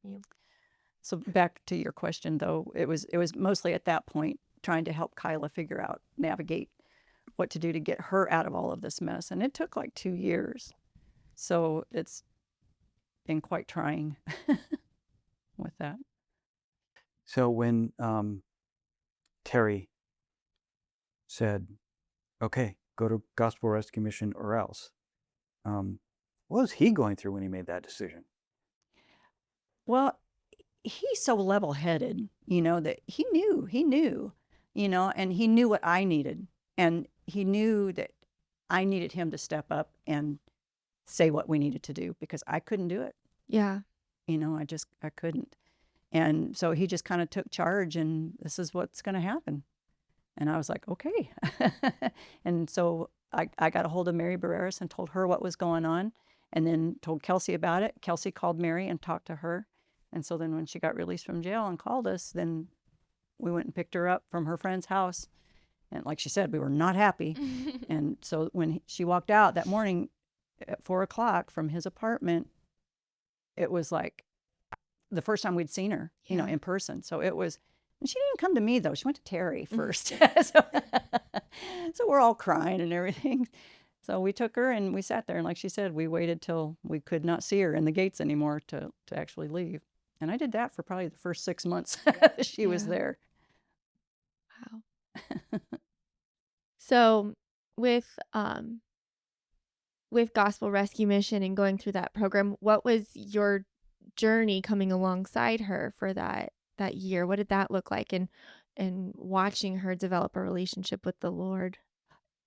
Yeah. So back to your question, though, it was mostly at that point trying to help Kyla navigate what to do to get her out of all of this mess. And it took like 2 years. So it's been quite trying with that. So when Terry said, okay, go to Gospel Rescue Mission or else, what was he going through when he made that decision? Well, he's so level-headed, that he knew, and he knew what I needed. And he knew that I needed him to step up and say what we needed to do, because I couldn't do it. Yeah. I couldn't. And so he just kind of took charge, and this is what's going to happen. And I was like, okay. And so I got a hold of Mary Barreras and told her what was going on, and then told Kelsey about it. Kelsey called Mary and talked to her. And so then when she got released from jail and called us, then we went and picked her up from her friend's house. And like she said, we were not happy. And so when she walked out that morning at 4:00 from his apartment, it was like the first time we'd seen her, in person. So it was, and she didn't come to me though. She went to Terry first. So we're all crying and everything. So we took her and we sat there, and like she said, we waited till we could not see her in the gates anymore to actually leave. And I did that for probably the first 6 months she was there. Wow. So with Gospel Rescue Mission and going through that program, what was your journey coming alongside her for that year? What did that look like, and watching her develop a relationship with the Lord?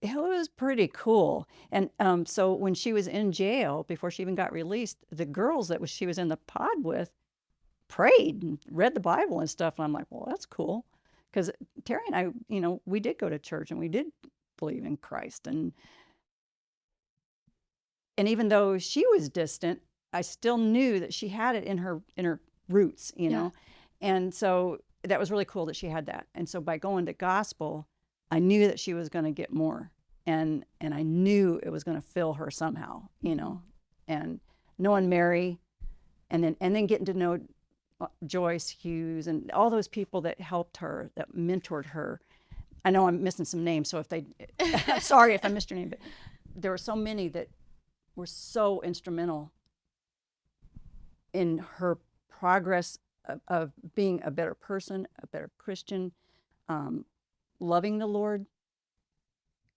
it was pretty cool. And so when she was in jail, before she even got released, the girls that she was in the pod with prayed and read the Bible and stuff. And I'm like, well, that's cool. Because Terry and I, we did go to church and we did believe in Christ. And even though she was distant, I still knew that she had it in her roots, know. And so that was really cool that she had that. And so by going to gospel, I knew that she was going to get more. And I knew it was going to fill her somehow, and knowing Mary and then getting to know Joyce Hughes and all those people that helped her, that mentored her. I know I'm missing some names, so sorry if I missed your name, but there were so many that were so instrumental in her progress of being a better person, a better Christian, loving the Lord,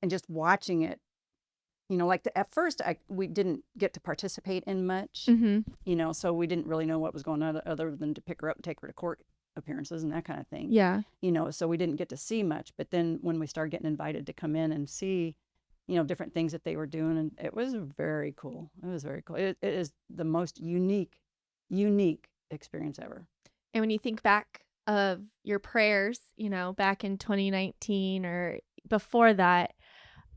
and just watching it. Like at first we didn't get to participate in much, so we didn't really know what was going on other than to pick her up and take her to court appearances and that kind of thing. Yeah. So we didn't get to see much. But then when we started getting invited to come in and see, different things that they were doing, and it was very cool. It was very cool. It is the most unique experience ever. And when you think back of your prayers, back in 2019 or before that,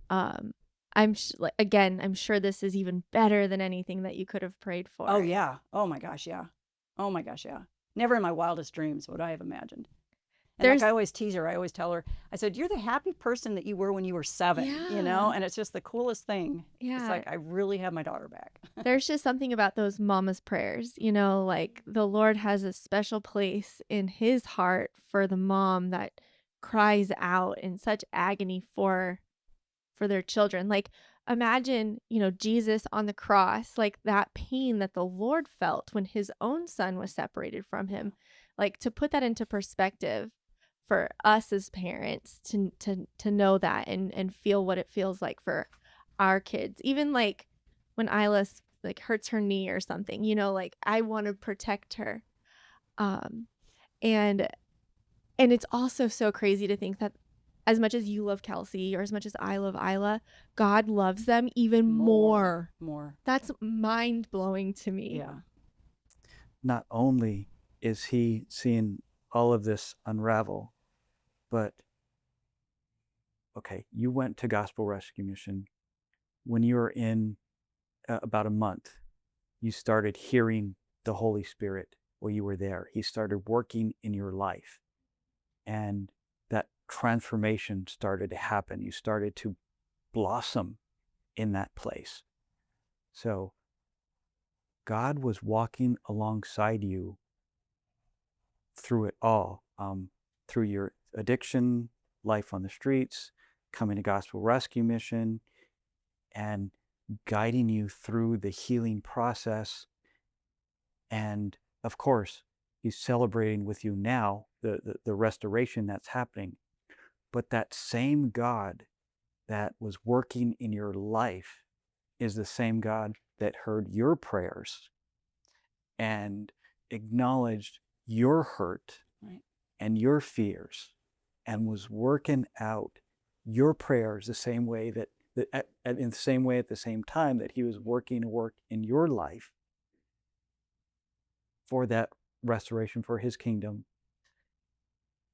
I'm sure this is even better than anything that you could have prayed for. Oh yeah. Oh my gosh, yeah. Never in my wildest dreams would I have imagined. And like I always tease her, I always tell her, I said, you're the happy person that you were when you were 7, and it's just the coolest thing. Yeah. It's like, I really have my daughter back. There's just something about those mama's prayers, like the Lord has a special place in his heart for the mom that cries out in such agony for their children. Like, imagine, Jesus on the cross, like that pain that the Lord felt when his own son was separated from him. Like, to put that into perspective for us as parents to know that and feel what it feels like for our kids. Even like when Isla like hurts her knee or something, like I want to protect her. And it's also so crazy to think that as much as you love Kelsey or as much as I love Isla, God loves them even more. That's mind-blowing to me. Yeah. Not only is he seeing all of this unravel, but, okay, you went to Gospel Rescue Mission. When you were in about a month, you started hearing the Holy Spirit while you were there. He started working in your life. And that transformation started to happen. You started to blossom in that place. So God was walking alongside you through it all, through your addiction, life on the streets, coming to Gospel Rescue Mission, and guiding you through the healing process. And of course, he's celebrating with you now the restoration that's happening. But that same God that was working in your life is the same God that heard your prayers and acknowledged your hurt and your fears and was working out your prayers the same way in the same way at the same time that he was working a work in your life for that restoration, for his kingdom,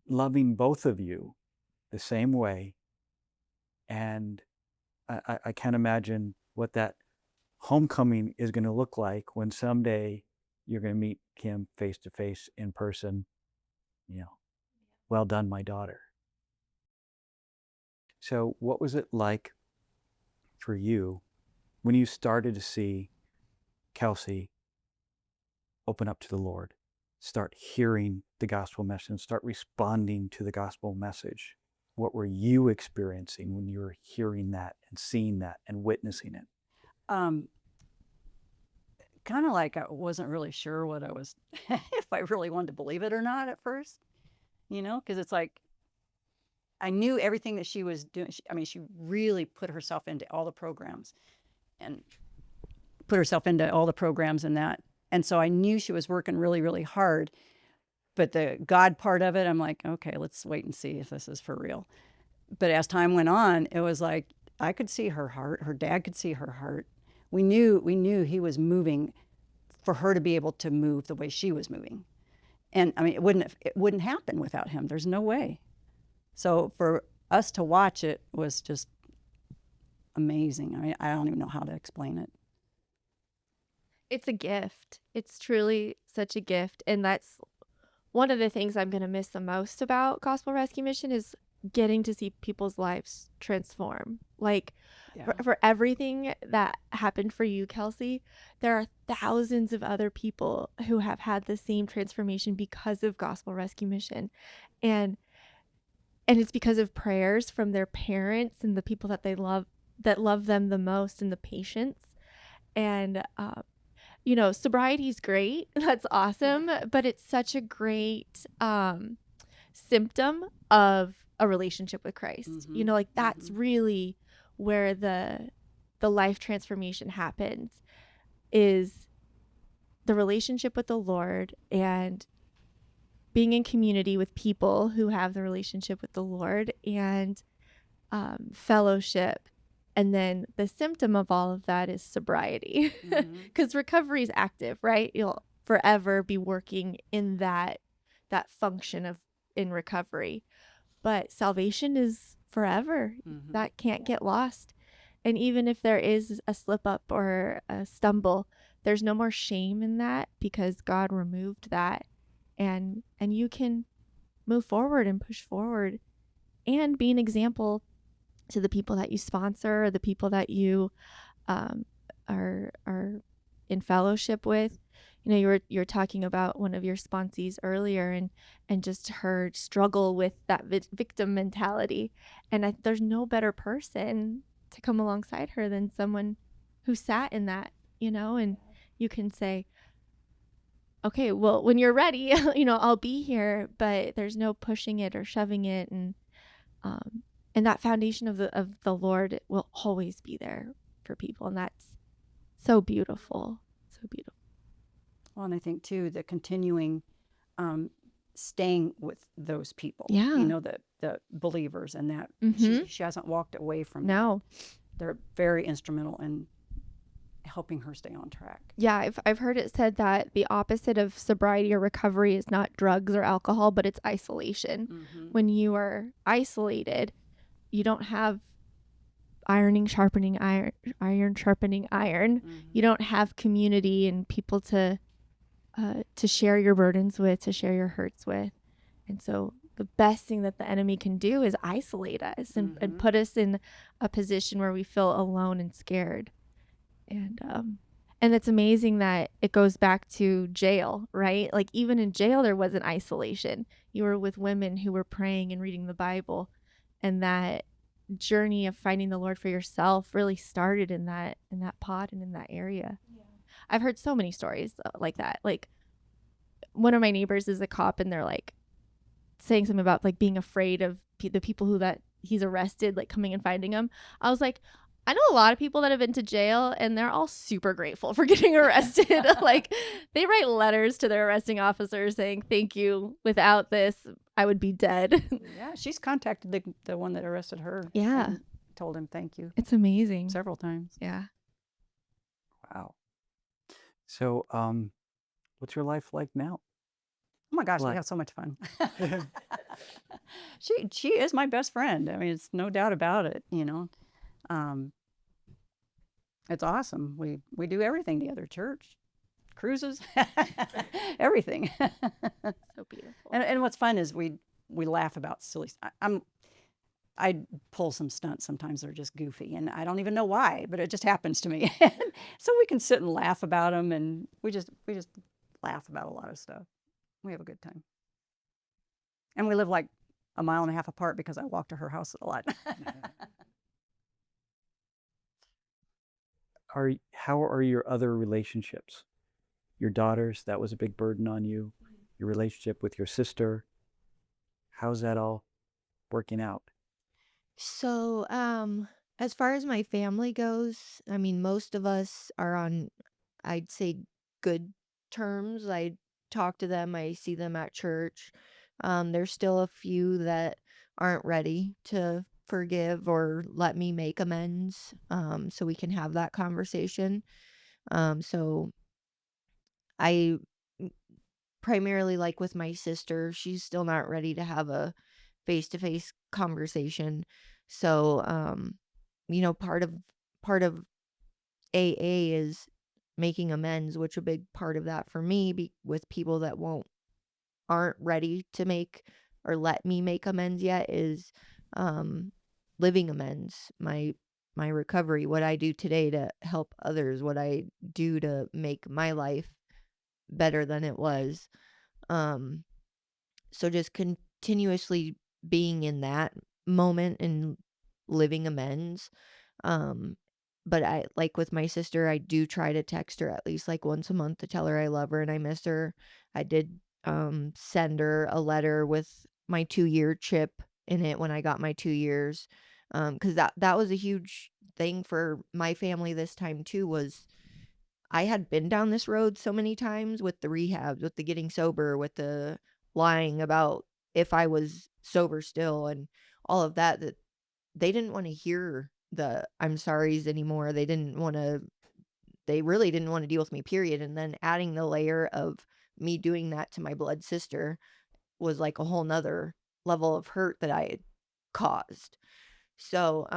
loving both of you the same way. And I can't imagine what that homecoming is going to look like when someday you're going to meet him face to face in person. Well done, my daughter. So what was it like for you when you started to see Kelsey open up to the Lord, start hearing the gospel message, start responding to the gospel message? What were you experiencing when you were hearing that and seeing that and witnessing it? Kind of like I wasn't really sure what I was, if I really wanted to believe it or not at first, because it's like, I knew everything that she was doing. She really put herself into all the programs and that. And so I knew she was working really, really hard. But the God part of it, I'm like, okay, let's wait and see if this is for real. But as time went on, it was like, I could see her heart. Her dad could see her heart. We knew he was moving for her to be able to move the way she was moving. And I mean, it wouldn't happen without him. There's no way. So for us to watch it was just amazing. I mean, I don't even know how to explain it. It's a gift. It's truly such a gift. And that's one of the things I'm going to miss the most about Gospel Rescue Mission is getting to see people's lives transform. Like Yeah. for everything that happened for you, Kelsey, there are thousands of other people who have had the same transformation because of Gospel Rescue Mission. And it's because of prayers from their parents and the people that they love, that love them the most, and the patients. And sobriety is great. That's awesome. But it's such a great symptom of a relationship with Christ. Mhm. Like that's really where the life transformation happens, is the relationship with the Lord and being in community with people who have the relationship with the Lord, and fellowship. And then the symptom of all of that is sobriety, because recovery is active, right? You'll forever be working in that function of in recovery, but salvation is forever. That can't get lost. And even if there is a slip up or a stumble, there's no more shame in that, because God removed that, and you can move forward and push forward and be an example to the people that you sponsor, or the people that you are in fellowship with. You were talking about one of your sponsees earlier, and just her struggle with that victim mentality. And there's no better person to come alongside her than someone who sat in that, and you can say, okay, well, when you're ready, I'll be here, but there's no pushing it or shoving it. And that foundation of the Lord will always be there for people. And that's so beautiful. So beautiful. Well, and I think too, the continuing staying with those people. Yeah. The believers, and that Mhm. she hasn't walked away from that. No. They're very instrumental in helping her stay on track. Yeah, I've heard it said that the opposite of sobriety or recovery is not drugs or alcohol, but it's isolation. When you are isolated, you don't have iron sharpening iron. You don't have community and people to share your burdens with, to share your hurts with. And so the best thing that the enemy can do is isolate us and put us in a position where we feel alone and scared. And it's amazing that it goes back to jail, right? Like even in jail, there wasn't isolation. You were with women who were praying and reading the Bible, and that journey of finding the Lord for yourself really started in that pod and in that area. Yeah. I've heard so many stories like that. Like one of my neighbors is a cop, and they're like saying something about like being afraid of the people who that he's arrested, like coming and finding him. I was like, I know a lot of people that have been to jail, and they're all super grateful for getting arrested. Like they write letters to their arresting officers saying, thank you. Without this, I would be dead. Yeah, she's contacted the one that arrested her. Yeah. And told him thank you It's amazing. several times. Yeah. Wow. So, what's your life like now? Oh my gosh, we Like- have so much fun. She is my best friend. I mean, it's no doubt about it, It's awesome. We do everything together, church, cruises, everything. So beautiful. And what's fun is we laugh about silly I pull some stunts sometimes that are just goofy, and I don't even know why, but it just happens to me. So we can sit and laugh about them, and we just laugh about a lot of stuff. We have a good time. And we live like a mile and a half apart because I walk to her house a lot. How are your other relationships? Your daughters, that was a big burden on you. Your relationship with your sister, how's that all working out? So, as far as my family goes, I mean, most of us are on, I'd say, good terms. I talk to them, I see them at church. There's still a few that aren't ready to forgive or let me make amends, so we can have that conversation. So I primarily, like with my sister, she's still not ready to have a face-to-face conversation. So, part of AA is making amends, which a big part of that for me with people that aren't ready to make or let me make amends yet is um living amends. My recovery, what I do today to help others, what I do to make my life better than it was. Um so just continuously being in that moment and living amends. Um, but I like with my sister, I do try to text her at least like once a month to tell her I love her and I miss her. I did send her a letter with my 2-year chip in it when I got my 2 years. Because that was a huge thing for my family this time too, was I had been down this road so many times with the rehabs, with the getting sober, with the lying about if I was sober still and all of that, that they didn't want to hear the I'm sorry's anymore. They really didn't want to deal with me, period. And then adding the layer of me doing that to my blood sister was like a whole nother level of hurt that I had caused. So,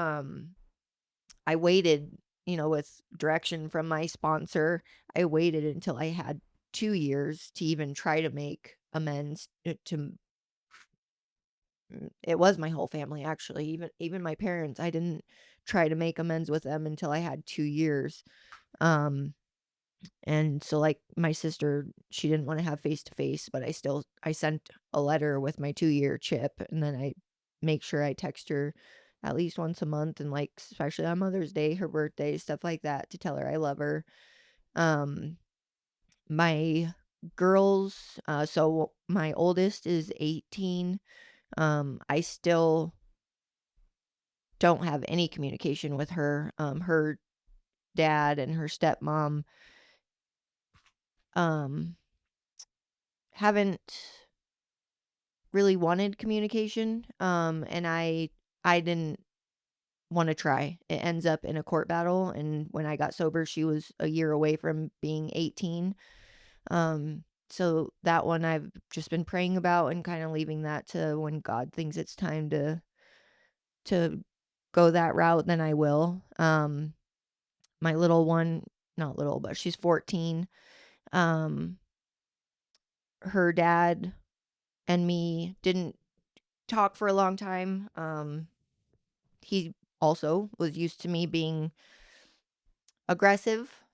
I waited, with direction from my sponsor, I waited until I had 2 years to even try to make amends it was my whole family actually, even my parents. I didn't try to make amends with them until I had 2 years. Um, and so like my sister, she didn't want to have face to face, but I sent a letter with my 2-year chip, and then I make sure I text her at least once a month, and like especially on Mother's Day, her birthday, stuff like that, to tell her I love her. Um, my girls, so my oldest is 18. I still don't have any communication with her. Her dad and her stepmom um haven't really wanted communication. And I didn't want to try. It ends up in a court battle, and when I got sober, she was a year away from being 18. So that one I've just been praying about and kind of leaving that to when God thinks it's time to go that route, then I will. My little one, not little, but she's 14. Um, her dad and me didn't talk for a long time. He also was used to me being aggressive.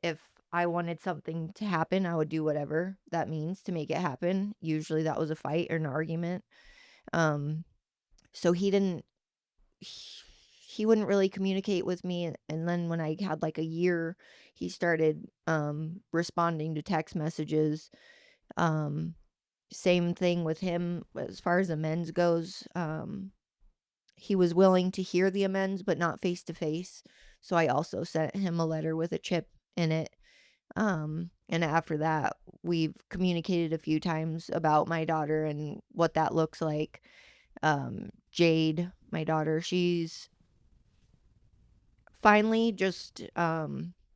If I wanted something to happen, I would do whatever that means to make it happen. Usually that was a fight or an argument. Um, so he, he wouldn't really communicate with me. And then when I had like a year, he started responding to text messages. Um, Same thing with him as far as amends goes. He was willing to hear the amends, but not face to face. So I also sent him a letter with a chip in it. And after that, we've communicated a few times about my daughter and what that looks like. Jade, my daughter, she's finally just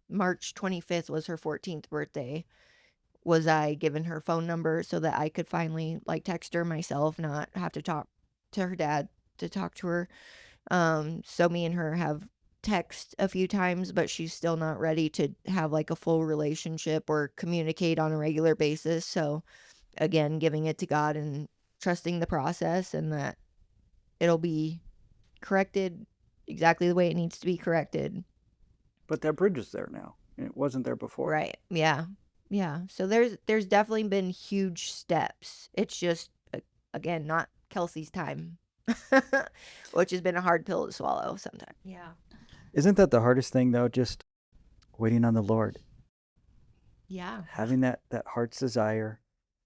March 25th was her 14th birthday. Was I given her phone number so that I could finally like text her myself, not have to talk to her dad to talk to her. So me and her have text a few times, but she's still not ready to have like a full relationship or communicate on a regular basis. So again, giving it to God and trusting the process and that it'll be corrected exactly the way it needs to be corrected. But that bridge is there now, and it wasn't there before. Right. Yeah. Yeah. So there's definitely been huge steps. It's just again not Kelsey's time, which has been a hard pill to swallow sometimes. Yeah. Isn't that the hardest thing, though? Just waiting on the Lord, Yeah. having that heart's desire,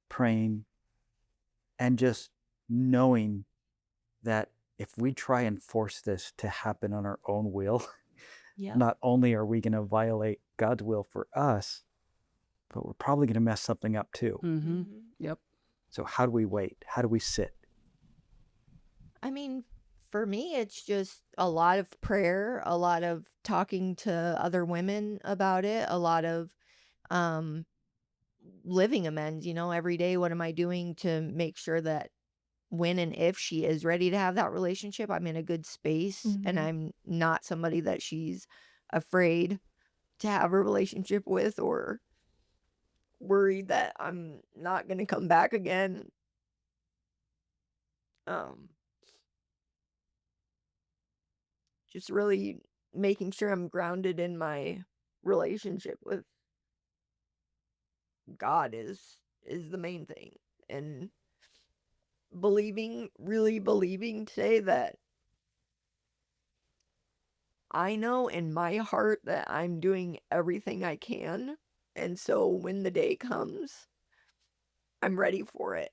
praying, and just knowing that if we try and force this to happen on our own will, Yeah. not only are we going to violate God's will for us, but we're probably going to mess something up too. Yep. So how do we wait? How do we sit? I mean, for me, it's just a lot of prayer, a lot of talking to other women about it, a lot of um living amends, every day. What am I doing to make sure that when and if she is ready to have that relationship, I'm in a good space and I'm not somebody that she's afraid to have a relationship with, or worried that I'm not going to come back again. Um, just really making sure I'm grounded in my relationship with God is the main thing. And really believing today that I know in my heart that I'm doing everything I can. And so when the day comes, I'm ready for it.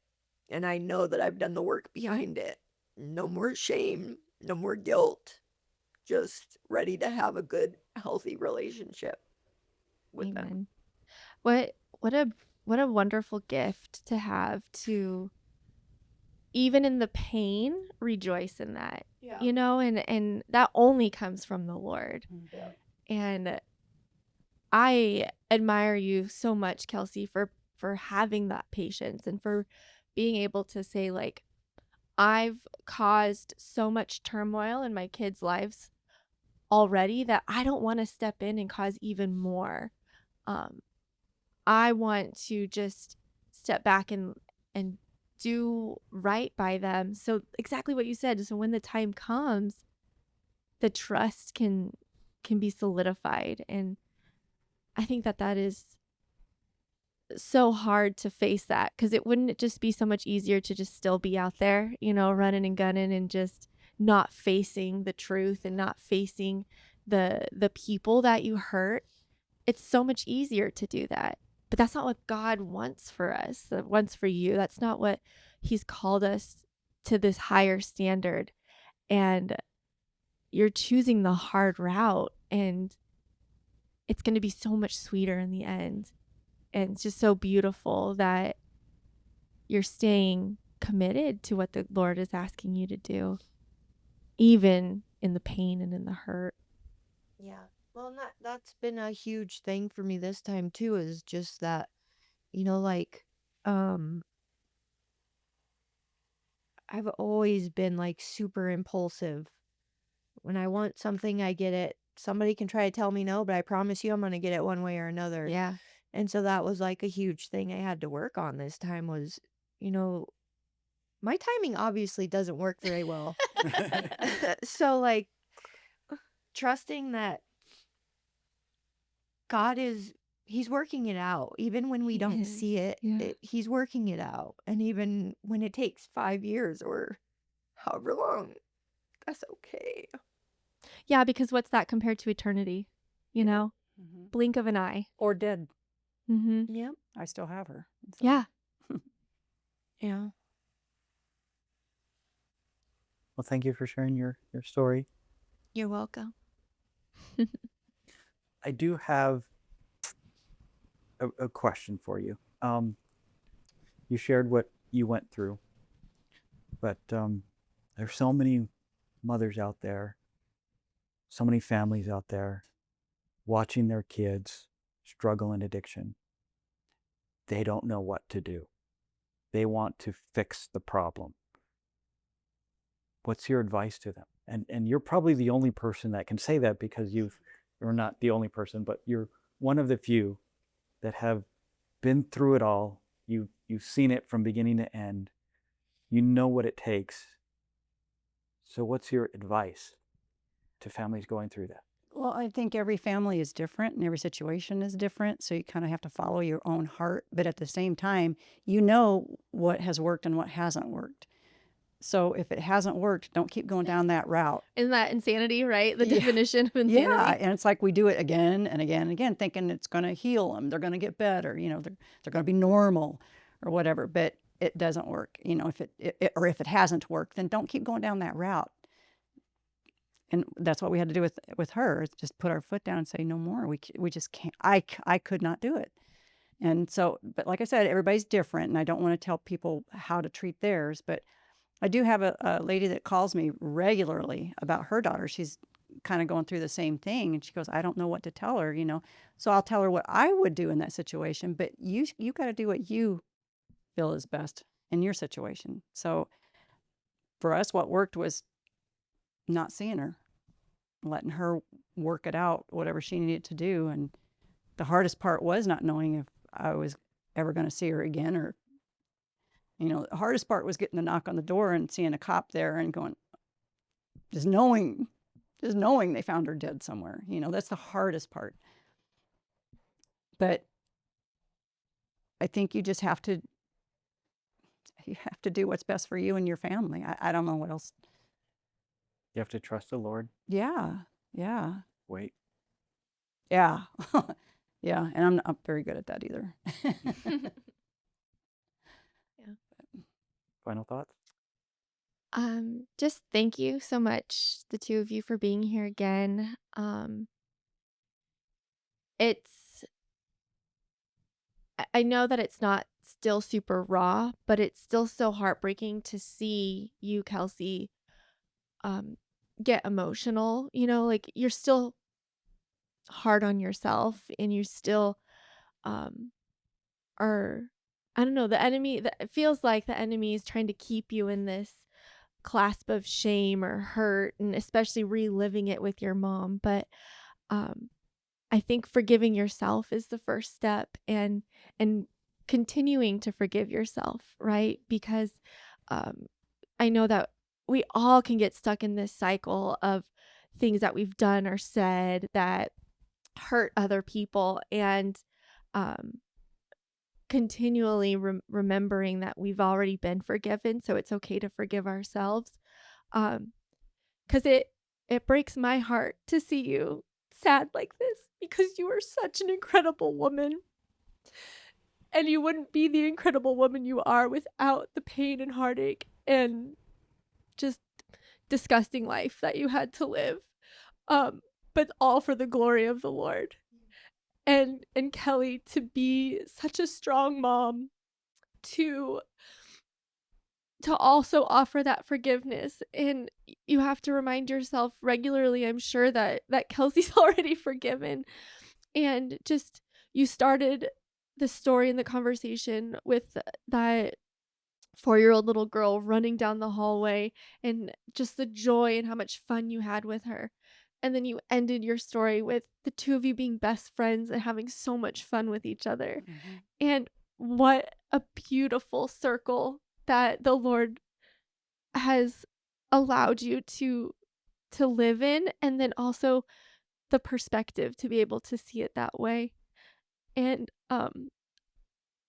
And I know that I've done the work behind it. No more shame, no more guilt. Just ready to have a good, healthy relationship with them. Amen. What a wonderful gift to have, to even in the pain rejoice in that. Yeah. And that only comes from the Lord. Yeah. And I admire you so much, Kelsey, for having that patience and for being able to say, like, I've caused so much turmoil in my kids' lives already that I don't want to step in and cause even more. I want to just step back and do right by them. So exactly what you said. So when the time comes, the trust can be solidified. And I think that is so hard to face that, because it wouldn't just be so much easier to just still be out there, running and gunning and just not facing the truth and not facing the people that you hurt. It's so much easier to do that. But that's not what God wants for us, wants for you. That's not what he's called us to, this higher standard. And you're choosing the hard route, and it's going to be so much sweeter in the end. And it's just so beautiful that you're staying committed to what the Lord is asking you to do, even in the pain and in the hurt. Yeah. Well, that's been a huge thing for me this time too, is just that, like, I've always been like super impulsive. When I want something, I get it. Somebody can try to tell me no, but I promise you I'm going to get it one way or another. Yeah. And so that was like a huge thing I had to work on this time was, my timing obviously doesn't work very well. So like trusting that God he's working it out. Even when we don't see it, he's working it out. And even when it takes 5 years or however long, that's okay. Yeah, because what's that compared to eternity? Blink of an eye. Or dead. Mm-hmm. Yep. I still have her. So. Yeah. Yeah. Well, thank you for sharing your story. You're welcome. I do have a question for you. You shared what you went through, but there's so many mothers out there, so many families out there watching their kids struggle in addiction. They don't know what to do. They want to fix the problem. What's your advice to them? And you're probably the only person that can say that, because you're not the only person, but you're one of the few that have been through it all. You've seen it from beginning to end. You know what it takes. So what's your advice to families going through that? Well, I think every family is different and every situation is different. So you kind of have to follow your own heart. But at the same time, you know what has worked and what hasn't worked. So if it hasn't worked, don't keep going down that route. Isn't that insanity, right? The definition of insanity. Yeah, and it's like we do it again and again and again, thinking it's going to heal them. They're going to get better. They're going to be normal or whatever. But it doesn't work. If it hasn't worked, then don't keep going down that route. And that's what we had to do with her, is just put our foot down and say no more. We just can't. I could not do it. And so, but like I said, everybody's different, and I don't want to tell people how to treat theirs, but I do have a lady that calls me regularly about her daughter. She's kind of going through the same thing, and she goes, I don't know what to tell her, you know. So I'll tell her what I would do in that situation, but you got to do what you feel is best in your situation. So for us, what worked was not seeing her, letting her work it out, whatever she needed to do. And the hardest part was not knowing if I was ever going to see her again, or, you know, the hardest part was getting the knock on the door and seeing a cop there and going, just knowing they found her dead somewhere. You know, that's the hardest part. But I think you just have to do what's best for you and your family. I don't know what else. You have to trust the Lord. Yeah. Wait. Yeah. Yeah. And I'm not very good at that either. Final thoughts? Just thank you so much, the two of you, for being here again. I know that it's not still super raw, but it's still so heartbreaking to see you, Kelsey, get emotional. You know, like you're still hard on yourself, and you still are, I don't know, it feels like the enemy is trying to keep you in this clasp of shame or hurt, and especially reliving it with your mom. But I think forgiving yourself is the first step, and continuing to forgive yourself, right? Because I know that we all can get stuck in this cycle of things that we've done or said that hurt other people, and continually remembering that we've already been forgiven, so it's okay to forgive ourselves. Because it breaks my heart to see you sad like this, because you are such an incredible woman, and you wouldn't be the incredible woman you are without the pain and heartache and just disgusting life that you had to live, but all for the glory of the Lord. And Kelly, to be such a strong mom, to also offer that forgiveness. And you have to remind yourself regularly, I'm sure, that Kelsey's already forgiven. And just, you started the story and the conversation with that 4-year-old little girl running down the hallway, and just the joy and how much fun you had with her. And then you ended your story with the two of you being best friends and having so much fun with each other. Mm-hmm. And what a beautiful circle that the Lord has allowed you to live in, and then also the perspective to be able to see it that way. And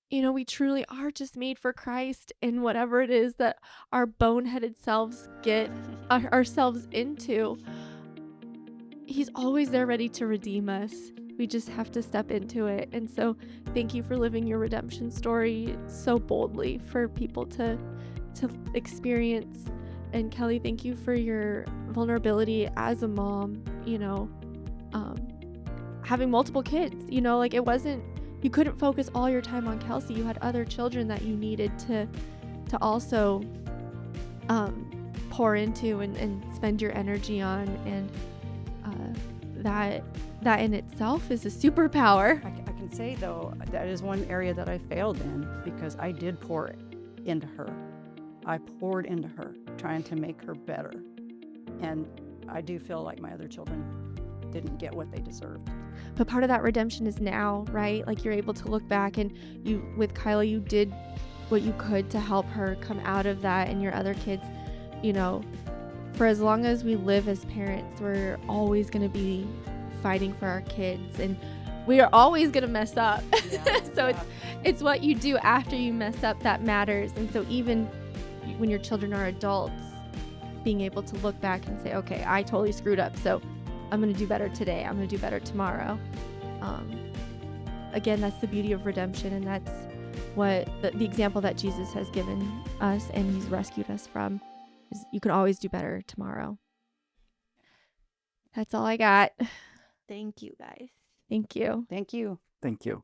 you know, we truly are just made for Christ, and whatever it is that our boneheaded selves get ourselves into, He's always there ready to redeem us. We just have to step into it. And so thank you for living your redemption story so boldly for people to experience. And Kelly, thank you for your vulnerability as a mom, you know, having multiple kids, you know, like you couldn't focus all your time on Kelsey. You had other children that you needed to also pour into and spend your energy on. And that in itself is a superpower. I can say, though, that is one area that I failed in, because I did pour into her. I poured into her, trying to make her better. And I do feel like my other children didn't get what they deserved. But part of that redemption is now, right? Like, you're able to look back, and with Kyla, you did what you could to help her come out of that, and your other kids, you know, for as long as we live as parents, we're always going to be fighting for our kids, and we are always going to mess up. Yeah, so yeah. it's what you do after you mess up that matters. And so even when your children are adults, being able to look back and say, okay, I totally screwed up, so I'm going to do better today. I'm going to do better tomorrow. Again, that's the beauty of redemption, and that's what the example that Jesus has given us and He's rescued us from. You can always do better tomorrow. That's all I got. Thank you, guys. Thank you. Thank you. Thank you.